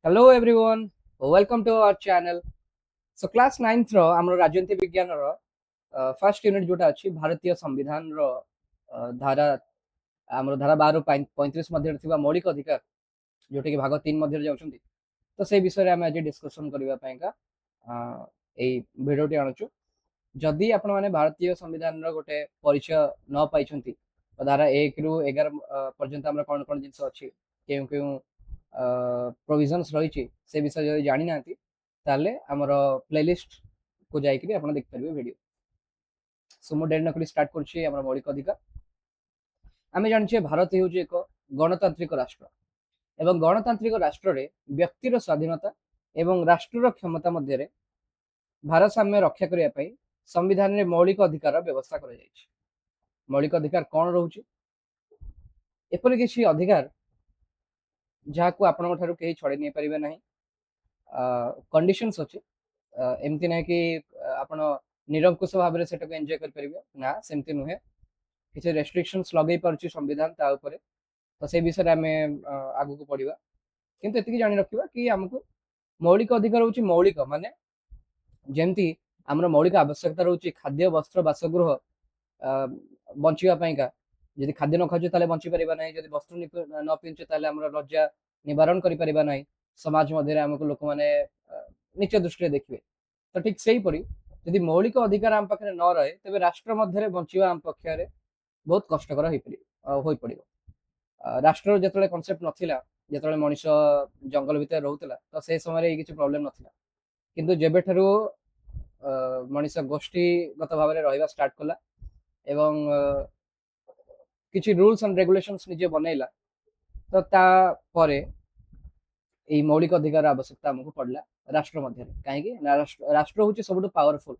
Hello everyone, welcome to our channel. So class 9th रो हमरो राजनीति विज्ञान रो फर्स्ट यूनिट जोटा अछि भारतीय संविधान रो धारा हमरो धारा 12 35 मध्ये थिबा मौलिक अधिकार जोटे कि भाग 3 मध्ये जाउछंती। तो से विषय रे हम आज डिस्कशन करबा पयका एई भिडियोटी आणुछु। जदि आपण माने भारतीय संविधान रो गोटे परिचय न पाइछंती तो धारा 1 रु 11 पर्यंत हमरा कोन कोन जिंस अछि केउ केउ प्रोविजन्स रही से विषय जब जानी ना ताले हमर प्लेलिस्ट को जाइकरी आपण देख परिबे वीडियो। सो मो डेट नकली स्टार्ट करछि हमर मौलिक अधिकार। आमे जानिछे भारत हेउछि एक गणतांत्रिक राष्ट्र एवं गणतांत्रिक राष्ट्र रे व्यक्तिर स्वाधीनता एवं राष्ट्रर क्षमता मध्य रे भारसाम्य रक्षा करिया पई संविधान रे मौलिक अधिकार व्यवस्था करा जायछि। मौलिक अधिकार कोन रहउछि? एपरि किछि अधिकार जहाको आपन ठारू केही छडे नै परिबे नाही। कंडीशंस अछि एमती ना कि आपण निरंकुश भाव में सेटा एंजॉय कर परिबे ना, सेमती नुहे। किछि रेस्ट्रिक्शंस लगै परछि संविधान ता ऊपर, तो से विषय हमें आगु को पढ़िबा। किंतु एतिकी जानि रखिबा कि हमको मौलिक अधिकार होछि मौलिक माने जेमती हमर मौलिक आवश्यकता रहउछि खाद्य वस्त्र बासगृह बंचिबा पयका। यदि खाद्य न खाउछु ताले बंची परिबा नाही, यदि वस्त्र न पिन्छु ताले हमर लज्जा निवारण करि परिबा नाही। समाज मध्य हमको लोक माने नीच दृष्टि देखिए। तो ठीक से ही पड़ी यदि मौलिक अधिकार आम पाखे न रहे तेज राष्ट्र मध्य बंचा आम पक्षे बहुत कष्टर हो पड़ो। राष्ट्र जो कनसेप्ट नाला जो मनीष जंगल भितर रोला तो से समय किसी प्रोब्लेम नाला, किंतु जेबे ठारू मनीष गोष्ठीगत भाव में रहा स्टार्ट कला एवं किसी रूल्स एंड रेगुलेशंस निजे बनैला तो तापरे यही मौलिक अधिकार आवश्यकता हमको पड़ला राष्ट्र मध्य। कहीं राष्ट्र हूँ सब पावरफुल,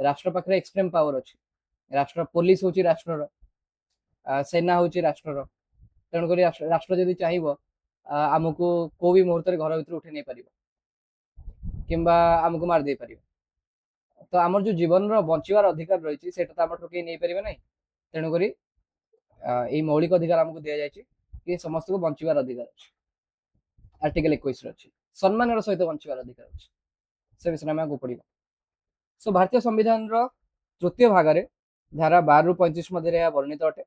राष्ट्र पाखे एक्सट्रीम पावर अच्छी। राष्ट्र पुलिस हूँ राष्ट्र सेना हूँ राष्ट्र, तेणुक राष्ट्र जदि चाहिए आमको को भी मुहूर्त घर भर उठे नहीं पार कि आमको मारदे पार। तो आमर जो जीवन बंचार अधिकार रही है तो आम कहीं नहीं पारे ना। तेणुक यही मौलिक अधिकार आमको दि जाए कि समस्त को बंचार अधिकार अच्छे। आर्टिकल 21 अच्छी सम्मान सहित बंचार अधिकार अच्छे, से विषय में आगे पढ़ा। सो भारतीय संविधान तृतीय भाग में धारा 12 रु 35 मध्य वर्णित अटे।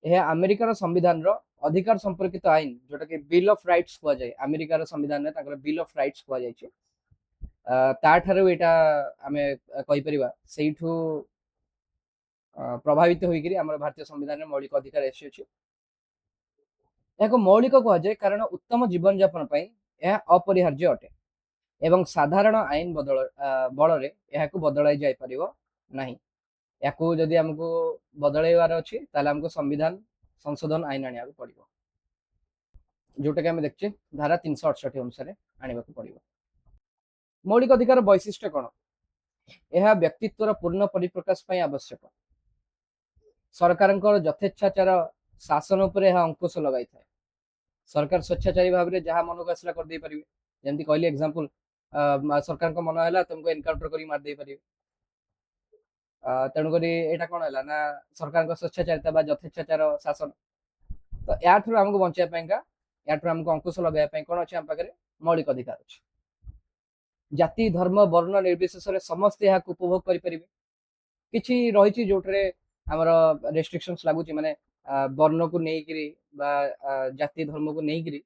यह अमेरिकार संविधान अधिकार संपर्कित आईन जोटा कि बिल ऑफ राइट्स कह जाए। अमेरिकार संविधान में बिल ऑफ राइट्स कह जाए। ताठारू एटा आमे कहि परिबा सेठू प्रभावित होइकरी हमर भारतीय संविधान में मौलिक अधिकार एसी अछि। याको मौलिक कह जाए कारण उत्तम जीवन यापन पई यह अपरिहार्य अटे एवं साधारण आईन बल में बदलाई जाई परिबो नाही। याकू जदि हमको बदलैबार अच्छी ताले हमको संविधान संशोधन आईन आने पड़ो, जोटा कि आम देखचे धारा 368 अनुसार आने पड़ो। मौलिक अधिकार वैशिष्ट्य कौन? यह व्यक्तित्वर पूर्ण परिप्रकाश आवश्यक। सरकार यथेच्छाचार शासन उपर अंकुश लगाई था। सरकार स्वेच्छाचारी भाव में जहाँ मन को आसला कर दे पारिबे। जेमती कहली एग्जांपल सरकार को मन है तुमको एनकाउंटर करी मार दे पारिबे। तेणुक यहाँ कौन है ना सरकार स्वेच्छाचारिता यथेच्छाचार शासन। तो या आमको बचापा या आमको अंकुश लगाई कौन अच्छे आम पाखे मौलिक अधिकार अच्छे। जाति धर्म वर्ण निर्विशेष समस्त यहाँ उपभोग करें। किसी रही जो आमर रेस्ट्रिक्शंस लगुच माने वर्ण को लेकिरी जाति धर्म को लेकिरी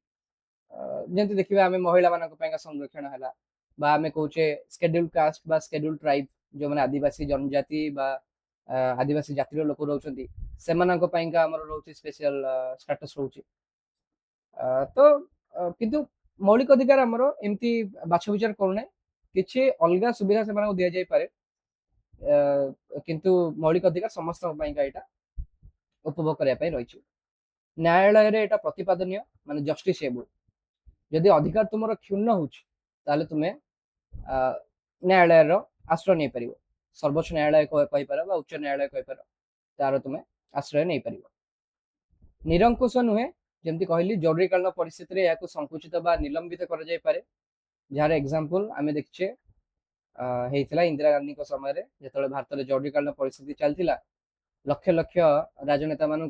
जमी देखिए आम महिला मान संरक्षण है आम कहे शेड्यूल कास्ट बा शेड्यूल ट्राइब जो मैंने आदिवासी जनजाति बा आदिवासी जातिर लोक रोचे से रोचे स्पेशल स्टेटस रोचे। तो किंतु मौलिक अधिकार आमर एमती बाछ विचार करूना किसी अलग सुविधा से दि जाई पारे, किंतु मौलिक अधिकार समस्त यहाँ उपभोग करने रही। न्यायालय एटा प्रतिपादनीय माने जस्टिसेबल। यदि अधिकार तुम क्षुण्ण हो तुम्हें न्यायालय आश्रय नहीं पार। सर्वोच्च न्यायालय कहीपर उच्च न्यायालय कहीपर तार तुम्हें आश्रय नहीं पार। निरंकुश नुहे जमी कहली जरूरीकालीन परिस्थिति या संकुचित निलंबित कर जार एग्जांपल आम देखचे होता इंदिरा गांधी समय जो भारत में जरूरीकालीन परिस्थिति चलता लक्ष लक्ष राजनेता मान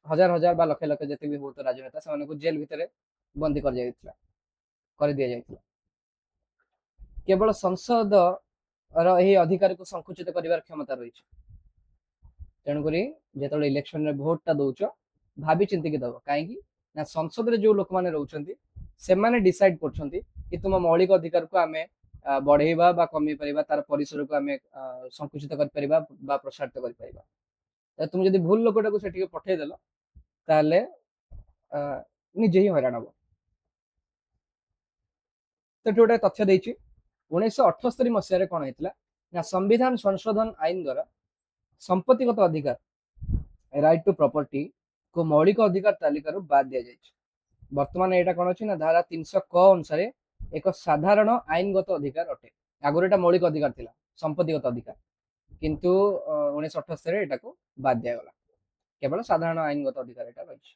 हजार हजार लक्ष लक्ष जिते भी बहुत राजनेता से जेल भितर बंदी कर କରି ଦିଆଯାଇଥିଲା। କେବଳ ସଂସଦର ଏହି ଅଧିକାରକୁ ସଂକୁଚିତ କରିବାର କ୍ଷମତା ରହିଛି। ତେଣୁକରି ଯେତେବେଳେ ଇଲେକ୍ସନରେ ଭୋଟଟା ଦଉଛ ଭାବି ଚିନ୍ତିକି ଦବ। କାହିଁକି ନା ସଂସଦରେ ଯୋଉ ଲୋକମାନେ ରହୁଛନ୍ତି ସେମାନେ ଡିସାଇଡ୍ କରୁଛନ୍ତି କି ତୁମ ମୌଳିକ ଅଧିକାରକୁ ଆମେ ବଢେଇବା ବା କମେଇ ପାରିବା, ତାର ପରିସରକୁ ଆମେ ସଂକୁଚିତ କରିପାରିବା ବା ପ୍ରସାରିତ କରିପାରିବା। ତୁମେ ଯଦି ଭୁଲ ଲୋକଟାକୁ ସେଠିକି ପଠେଇଦେଲ ତାହେଲେ ନିଜେ ହିଁ ହଇରାଣ ହବ। ସେଠି ଗୋଟେ ତଥ୍ୟ ଦେଇଛି, 1978 ମସିହାରେ କଣ ହେଇଥିଲା ନା ସମ୍ବିଧାନ ସଂଶୋଧନ ଆଇନ ଦ୍ୱାରା ସମ୍ପତ୍ତିଗତ ଅଧିକାର ରାଇଟ୍ ଟୁ ପ୍ରପର୍ଟି को मौलिक अधिकार तालिकार बाद दिया जाए। बर्तमान यहाँ कौन अच्छी ना धारा 300 क अनुसार एक साधारण आईनगत अधिकार अटे। आगुरी एटा मौलिक अधिकार थिला, संपत्तिगत अधिकार, किंतु 1978 एटा को बाद दिया गला, केवल साधारण आईनगत अधिकार एटा रही।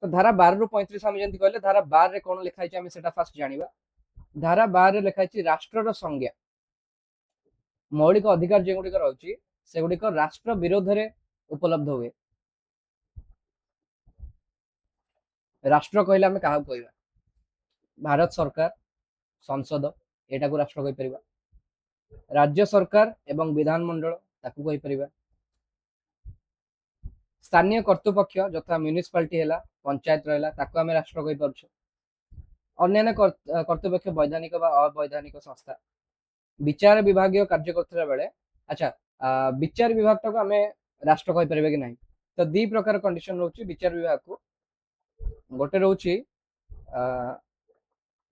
तो धारा 12 रु 35 आम जमी कहले धारा 12 रे कौन लिखाई आम से फास्ट जाना। धारा 12 रे लिखाई राष्ट्र संज्ञा मौलिक अधिकार जो गुड़िक रही से गुड़िक राष्ट्र विरोध में उपलब्ध हुए। राष्ट्र कहले आम क्या कह, भारत सरकार संसद एटा को राष्ट्र कहि परिबा, राज्य सरकार एवं विधानमंडल ताकू कहि परिबा, स्थानीय कर्तृपक्ष जथा म्युनिसिपालिटी हैला, पंचायत रहला ताकू आम राष्ट्र कहि परछु, अन्य कर्तृपक्ष वैधानिक बा अवैधानिक संस्था, विचार विभागीय कार्य करथिला बेले अच्छा विचार विभाग टाको आम राष्ट्र कहि परिबा कि नहीं। तो दी प्रकार कंडीशन रहउची विचार विभाग को। गोटे रहउची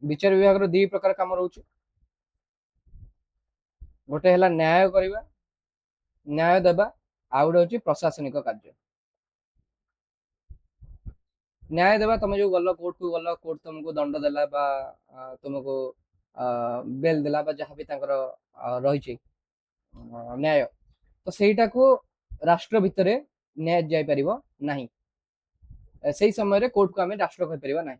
विचार विभाग दी प्रकार काम रहउची, गोटे है न्याय करवा, न्याय देवा, आ गोटे हूँ प्रशासनिक कार्य। न्याय देवा तुम जो गल कोर्ट को गल, कोर्ट तुमको दंड देला बा तुमको बेल देला बा जहाँ भी रही न्याय, तो सहीटा को राष्ट्र भितर न्याय जाई परिबो नहीं। से समय कोर्ट को आम राष्ट्र कहि परिबा नहीं।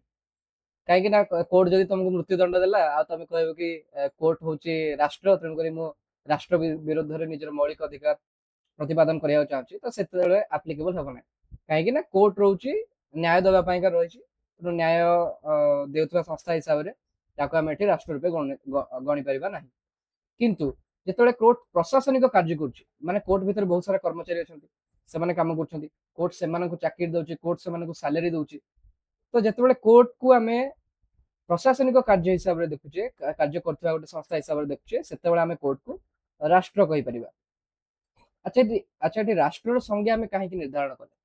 कहीं कोर्ट जब तुमको मृत्युदंड देला आ तुम कह कि कोर्ट हूँ राष्ट्र, तेणुक मु राष्ट्र विरोध में निजर मौलिक अधिकार प्रतिपादन करने चाहूँगी, तो से आप्लिकेबल हम ना। कहीं कोर्ट रोचे न्याय देवाई रही, न्याय देउथबा संस्था हिसाब से आम एठी राष्ट्र रूपे गणी पारिबा नहीं। किंतु जिते कोर्ट प्रशासनिक कार्य करुच्ची, माने कोर्ट भितर बहुत सारा कर्मचारी अच्छा से काम कर, कोर्ट से चाकरी दौर, कोर्ट से सालेरी दौर, तो जिते कोर्ट को आम प्रशासनिक कार्य हिसाब से देखुचे, कार्य करथुवा गोटे संस्था हिसाब से देखुचे, से आम कोर्ट को राष्ट्र कहि परिबा। अच्छा अच्छा राष्ट्र संज्ञा आम कहीं निर्धारण कले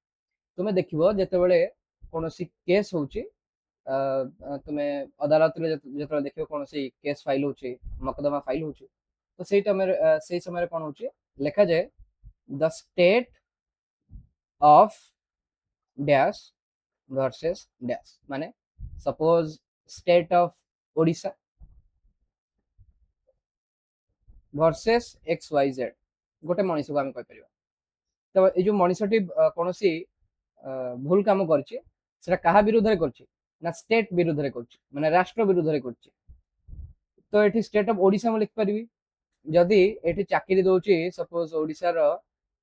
तुम्हें देखो जिते कौन केस हो तुम्हें अदालत जो देख कौन केस फाइल हो मकदमा फाइल हो, तो से समय कौन हो लिखा जाए the state of dash versus dash, माने suppose state of Odisha versus X Y Z गोटे मनीष को आम कह पार। तो ये जो मनीषटी कौन भूल काम कर विरोध ना स्टेट विरोध में राष्ट्र विरोध में कर, तो ये स्टेट ऑफ ओडिशा में लिखिपारि। जदि ये चाकरी दौची सपोज ओडिशार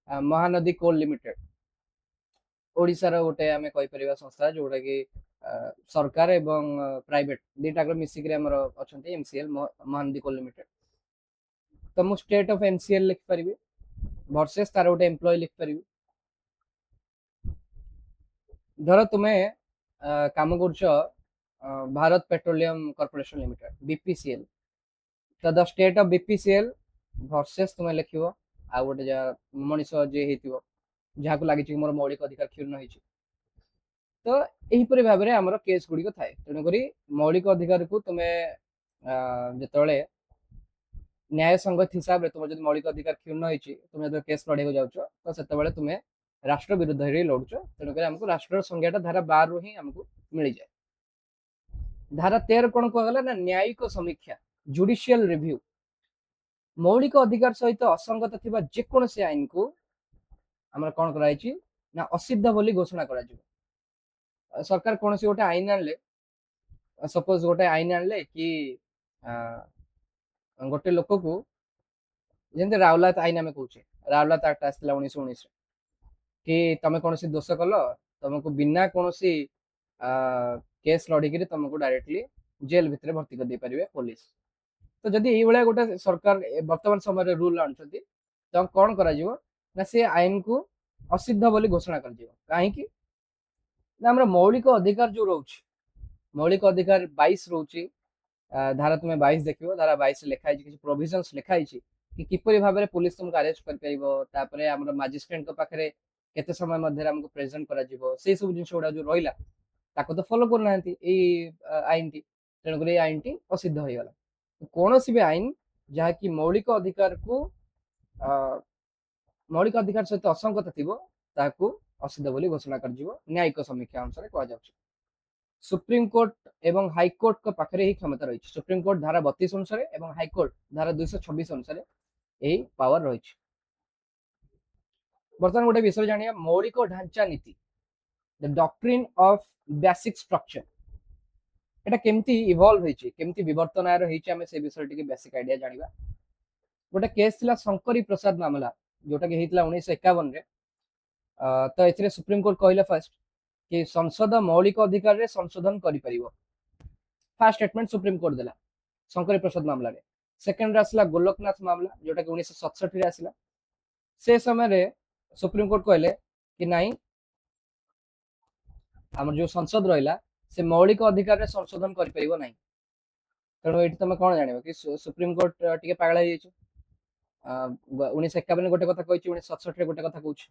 महानदी कोल लिमिटेड, ओडिशार गोटे आम कहीपर संस्था जोटा कि सरकार एवं प्राइवेट दीटा मिसिक अच्छा एमसीएल महानदी कोल लिमिटेड, तो मुझे स्टेट ऑफ एमसीएल लिखिपारि वर्सेस तार गोटे एम्प्लॉय लिखिपारि। धर तुम्हें काम कर Bharat Petroleum Corporation Limited BPCL, तो the state of BPCL versus तुम्हें लिख आ गोटे जहाँ मनीष जी जहाँ को लगी मोर मौलिक अधिकार क्षुण्ण हो, तो यहीपरि भाव में आमर केस गुड़िक थाए। तेणुक मौलिक अधिकार को तुम्हें जिते न्याय संगत हिसाब से तुम जो मौलिक अधिकार क्षुण्ण हो तुम जो केस लड़े जाऊच, तो से तुम्हें राष्ट्र विरुद्ध लड़ुच। तेणुक आमको राष्ट्र संज्ञाटा धारा 12 रु ही आमको मिल जाए। धारा 13 कौन कहला ना न्यायिक समीक्षा जुडिशियल रिव्यू, मौलिक अधिकार सहित असंगत थिबा जेकोसी आईन को आम कौन कराई ना असिद्ध बोली घोषणा करा। सरकार कौन गोटे आईन आनले, सपोज गोटे आईन आनले कि गोटे लोक को जमी राउलात आईन आम कहे राउलात एक्ट आसला 1919 कि तुम कौन दोष कल तुमको बिना कौन केस लड़िकी तुमको डायरेक्टली जेल भितर भर्ती कर दे पारे पुलिस। तो जदि ये भाया गोटे सरकार वर्तमान समय रूल आनुଛନ୍ତି तो कौन करा ना से आईन को असिद्ध बोली घोषणा कर कहीं ना हमर मौलिक अधिकार जो रोच मौलिक अधिकार 22 रोची धारा तुम्हें 22 देखियो धारा 22 लिखाई किसी प्रोविजंस लिखाई कि किपरि भाबरे पुलिस तुमको अरेस्ट कर परिबो तापरे हमर मजिस्ट्रेट को पाखरे केते समय मध्ये हमको प्रेजेंट करा जिवो से सब जिंस गुडा जो रहिला ताको तो फॉलो करना हंती ए आईन टी तेन करे आईन टी असिद्ध होई गला कौन सी भी आईन जहाँ कि मौलिक अधिकार को मौलिक अधिकार सहित असंगत थिबो ताकू असिद्ध बोली घोषणा कर जिवो न्यायिक समीक्षा अनुसार कहा जाउछ। सुप्रीम कोर्ट एवं हाईकोर्ट को पाखरे ही क्षमता रही सुप्रीम कोर्ट धारा 32 अनुसार एवं हाईकोर्ट धारा 226 अनुसार यही पावर रही। बर्तमान गोटे विषय जानिया मौलिक ढांचा नीति the doctrine of basic structure एटा केमती इवॉल्व होईची केमती विवर्तन आयर होईची हमें से विषय टिके बेसिक आईडिया जानिबा। गोटे केस थिला शंकरी प्रसाद मामला जोटा कि हेतला 1951 रे तो एथिरे सुप्रीम कोर्ट कहले फर्स्ट कि संसद मौलिक अधिकार रे संशोधन करि परिबो। फर्स्ट स्टेटमेंट सुप्रीम कोर्ट देला शंकरी प्रसाद मामला रे। सेकंड आसला गोलकनाथ मामला जोटा कि 1967 रे आसला से समय रे सुप्रीम कोर्ट कहले कि नहीं हमर जो संसद रहिला से मौलिक अधिकार रे संशोधन करि परिबो नहीं। तेणु ये तुम कौन जान कि सुप्रीम कोर्ट टी पागल हो 1951 गोटे कथा कही 1967 गोटे कथा कौच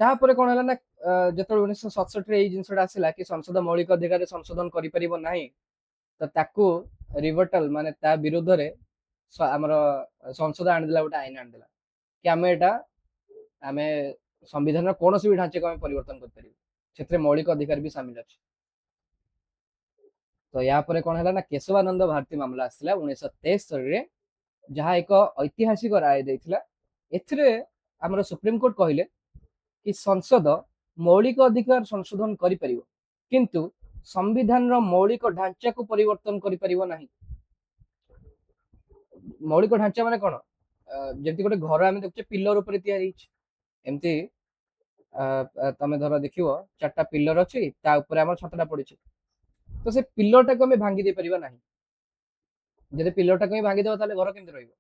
तापर कौन है ना जो 1967 जिनसा आसला कि संसद मौलिक अधिकार संशोधन करना तो ताकू रिवर्टल माने ता विरोध रे हमर संसद आनिदेला गोटे आईन आनिदेला कि आमे एटा आमे संविधान कौन भी ढांचे को परिवर्तन कर मौलिक अधिकार भी सामिल अच्छे। तो या पर कौन है ना केशवानंद भारती मामला आसला 1973 जहाँ एक ऐतिहासिक राय देथिला एथिरे हमर सुप्रीम कोर्ट कहले कि संसद मौलिक अधिकार संशोधन करि परिबो किंतु संविधान रो मौलिक ढांचा को परिवर्तन करि परिबो नाही। मौलिक ढांचा माने कोन जेंति गोटे घर आमे देखछे पिलर ऊपर तयारी एमती तमे धर देखिवो चारटा पिलर अछि ता ऊपर हमर छतटा पड़िछि तो से पिलर टाको हमें भांगी दे परिबा नाही। जदि पिलर टाको ही भांगी देबो ताले घर केमति रहइबो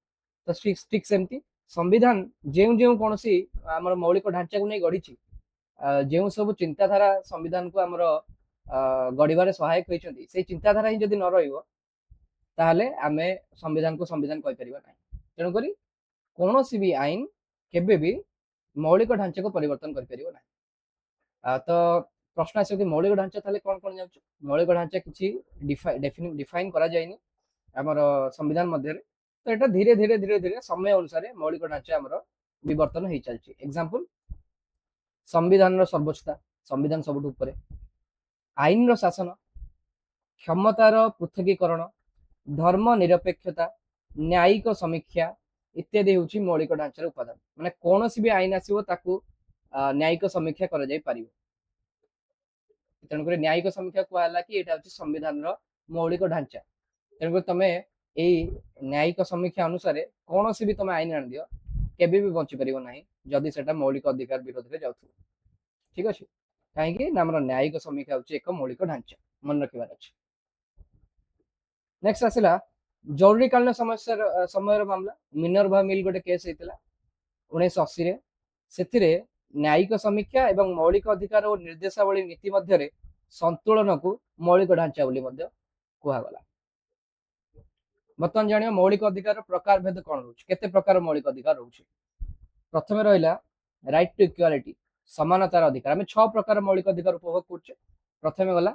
तो स्टिक सेमती संविधान जेउ जेउ कोनसी हमर मौलिक ढांचा को नै गढिछि जेउ सब चिंताधारा संविधान को हमर गढ़िबारे सहायक होइछन्ती से चिंताधारा ही जदि न रहइबो ताले आमे संविधान को संविधान कहि परिबा नाही। तेणु करी कोनोसी भी आईन केबे भी मौलिक ढांचा को परिवर्तन कर परिबो नाही। तो प्रश्न आसे कि मौलिक ढांचा ताले कोन कोन जाउछ मौलिक ढांचा किछि डिफाइन करा जायनी हमर संविधान मध्य रे तो एटा धीरे धीरे धीरे धीरे समय अनुसार मौलिक ढांचा हमर विवर्तन होई चलछि। एग्जांपल संविधान रो सर्वोच्चता संविधान सबुठ ऊपर आईन रो शासन क्षमतार पृथकीकरण धर्म निरपेक्षता न्यायिक समीक्षा इत्यादि होछि मौलिक ढांचार उपादान माने कोनोसी भी आईन आसीबो ताकू न्यायिक समीक्षा करा जाय पारिबो। तेणु कर न्यायिक समीक्षा कहला कि एटा होछि संविधान रो मौलिक ढांचा। तेणु कर तमे एई न्यायिक समीक्षा अनुसार कोनोसी भी तमे आईन आन दियो केबे भी बंची परिबो नाही जदि सेटा मौलिक अधिकार विरोध रे जाउथु। ठीक अछि काहे कि हमर न्यायिक समीक्षा होछि एक मौलिक ढांचा मन रखिबार अछि। नेक्स्ट आसिला जरूरीकालीन समस्या समय मामला मिनर्भा मिल गोटे केस हेतिला 1980 रे सेतिरे न्यायिक समीक्षा एवं मौलिक अधिकार और निर्देशावली नीति मध्य संतुलन को मौलिक ढांचा बोली कहगला। बर्तमान जानिया मौलिक अधिकार प्रकार भेद कौन रोचे केते प्रकार मौलिक अधिकार रोचे। प्रथम रहिला राइट टू इक्वालिटी समानतार अधिकार आम 6 प्रकार मौलिक अधिकार उपभोग करछे। प्रथम गला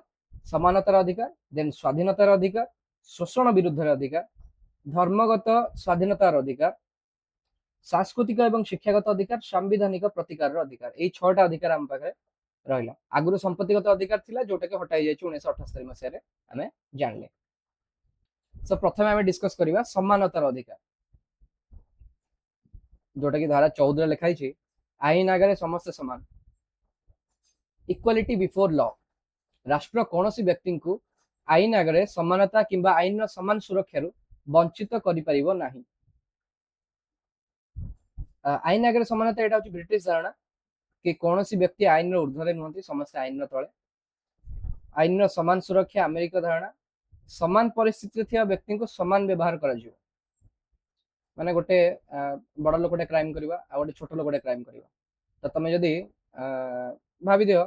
समानतार अधिकार देन स्वाधीनतार अधिकार शोषण विरुद्ध अधिकार धर्मगत स्वाधीनतार अधिकार सांस्कृतिक एवं शिक्षागत अधिकार संवैधानिक प्रतिकार अधिकार यही 6टा अधिकार आम पाखे रहिला। आगुरु संपत्तिगत अधिकार थिला जोटा के हटाई जाय 1978 मसिया रे हमें जानले। सो प्रथमे हमें डिस्कस करिवा समानतार अधिकार जोटा कि धारा 14 लिखाई छी आईन आगे समस्त समान इक्वालिटी बिफोर लॉ राष्ट्र कोनोसी व्यक्ति को आईन आगे समानता किंबा आईन समान सुरक्षा वंचित करि परिबो नाही। आईन आगे समानता एटा होची ब्रिटिश धारणा कि कोनोसी व्यक्ति आईन रो ऊर्ध्वरे नुहंती समस्त आईन रो तळे ଆଇନର ସମାନ ସୁରକ୍ଷା ଆମେରିକା ଧାରଣା ସମାନ ପରିସ୍ଥିତିରେ ଥିବା ବ୍ୟକ୍ତିଙ୍କୁ ସମାନ ବ୍ୟବହାର କରାଯିବ। ମାନେ ଗୋଟେ ବଡ ଲୋକଟେ କ୍ରାଇମ କରିବା ଆଉ ଗୋଟେ ଛୋଟ ଲୋକଟେ କ୍ରାଇମ କରିବା, ତ ତମେ ଯଦି ଭାବି ଦିଅ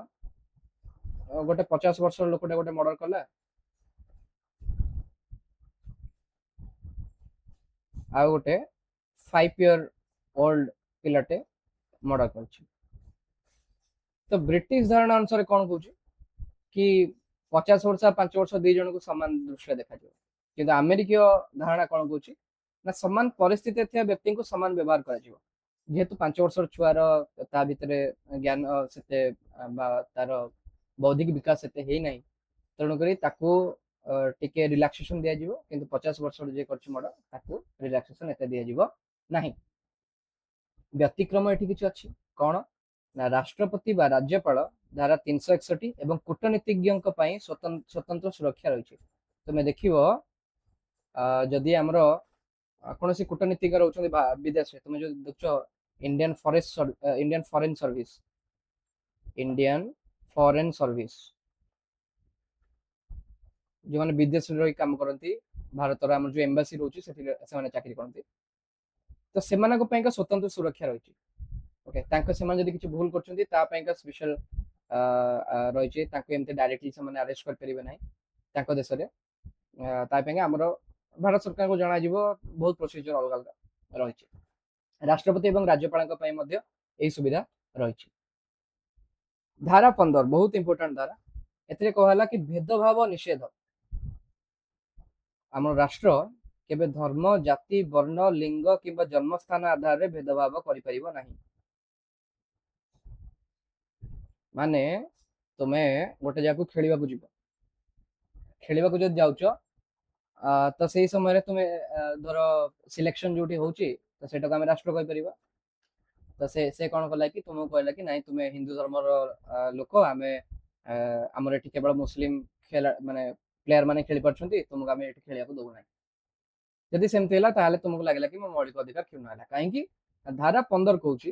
ଗୋଟେ 50 ବର୍ଷର ଲୋକଟେ ଗୋଟେ ମର୍ଡର କଲା ଆଉ ଗୋଟେ 5 year old ପିଲାଟେ ମର୍ଡର କରିଛି, ତ ବ୍ରିଟିଶ ଧାରଣା ଅନୁସାରେ କଣ କହୁଛି କି 50 ବର୍ଷ 5 ବର୍ଷ ଦି ଜଣଙ୍କୁ ସମାନ ଦୃଷ୍ଟିରେ ଦେଖାଯିବ, କିନ୍ତୁ ଆମେରିକୀୟ ଧାରଣା କଣ କହୁଛି ନା ସମାନ ପରିସ୍ଥିତିରେ ଥିବା ବ୍ୟକ୍ତିଙ୍କୁ ସମାନ ବ୍ୟବହାର କରାଯିବ। ଯେହେତୁ 5 ବର୍ଷର ଛୁଆର ତା ଭିତରେ ଜ୍ଞାନ ସେତେ ବା ତାର ବୌଦ୍ଧିକ ବିକାଶ ସେତେ ହେଇନାହିଁ, ତେଣୁକରି ତାକୁ ଟିକେ ରିଲାକ୍ସେସନ ଦିଆଯିବ, କିନ୍ତୁ 50 ବର୍ଷର ଯିଏ କରିଛି ମର୍ଡର ତାକୁ ରିଲାକ୍ସେସନ ଏତେ ଦିଆଯିବ ନାହିଁ। ବ୍ୟତିକ୍ରମ ଏଠି କିଛି ଅଛି କଣ ନା ରାଷ୍ଟ୍ରପତି ବା ରାଜ୍ୟପାଳ ଧାରା 361 ଏବଂ କୂଟନୀତିଜ୍ଞଙ୍କ ପାଇଁ ସ୍ୱତନ୍ତ୍ର ସୁରକ୍ଷା ରହିଛି। ତୁମେ ଦେଖିବ ଯଦି ଆମର କୌଣସି କୂଟନୀତିଜ୍ଞ ରହୁଛନ୍ତି ବିଦେଶରେ, ତୁମେ ଯଦି ଦେଖୁଛ ଇଣ୍ଡିଆନ ଫରେନ୍ ସର୍ଭିସ ଯେଉଁମାନେ ବିଦେଶରେ ରହି କାମ କରନ୍ତି, ଭାରତର ଆମର ଯୋଉ ଏମ୍ବାସି ରହୁଛି ସେଠି ସେମାନେ ଚାକିରି କରନ୍ତି, ତ ସେମାନଙ୍କ ପାଇଁକା ସ୍ୱତନ୍ତ୍ର ସୁରକ୍ଷା ରହିଛି। ଓକେ, ସେମାନେ ଯଦି କିଛି ଭୁଲ କରୁଛନ୍ତି ତା ପାଇଁକା ସ୍ପେଶାଲ ରହିଛି, ତାଙ୍କୁ ଏମିତି ଡାଇରେକ୍ଟଲି ସେମାନେ ଆରେଷ୍ଟ କରିପାରିବେ ନାହିଁ ତାଙ୍କ ଦେଶରେ। ତା ପାଇଁକା ଆମର ଭାରତ ସରକାରଙ୍କୁ ଜଣାଯିବ, ବହୁତ ପ୍ରୋସିଜର ଅଲଗା ଅଲଗା ରହିଛି। ରାଷ୍ଟ୍ରପତି ଏବଂ ରାଜ୍ୟପାଳଙ୍କ ପାଇଁ ମଧ୍ୟ ଏହି ସୁବିଧା ରହିଛି। ଧାରା 15 ବହୁତ ଇମ୍ପୋର୍ଟାଣ୍ଟ ଧାରା, ଏଥିରେ କୁହାହେଲା କି ଭେଦଭାବ ନିଷେଧ। ଆମର ରାଷ୍ଟ୍ର କେବେ ଧର୍ମ, ଜାତି, ବର୍ଣ୍ଣ, ଲିଙ୍ଗ କିମ୍ବା ଜନ୍ମସ୍ଥାନ ଆଧାରରେ ଭେଦଭାବ କରିପାରିବ ନାହିଁ। ମାନେ ତୁମେ ଗୋଟେ ଜାଗାକୁ ଖେଳିବାକୁ ଯିବ, ଖେଳିବାକୁ ଯଦି ଯାଉଛ ତ ସେଇ ସମୟରେ ତୁମେ ଧର ସିଲେକ୍ସନ ଯୋଉଠି ହଉଛି ତ ସେଇଟାକୁ ଆମେ ରାଷ୍ଟ୍ର କହିପାରିବା। ତ ସେ କଣ କଲା କି ତୁମକୁ କହିଲା କି ନାଇଁ ତୁମେ ହିନ୍ଦୁ ଧର୍ମର ଲୋକ, ଆମେ ଆମର ଏଠି କେବଳ ମୁସଲିମ ମାନେ ପ୍ଲେୟାର ମାନେ ଖେଳି ପାରୁଛନ୍ତି, ତୁମକୁ ଆମେ ଏଠି ଖେଳିବାକୁ ଦଉନାହିଁ। ଯଦି ସେମିତି ହେଲା ତାହେଲେ ତୁମକୁ ଲାଗିଲା କି ମୋ ମୌଳିକ ଅଧିକାର କ୍ଷୁଣ୍ଣ ହେଲା। କାହିଁକି? ଧାରା 15 କହୁଛି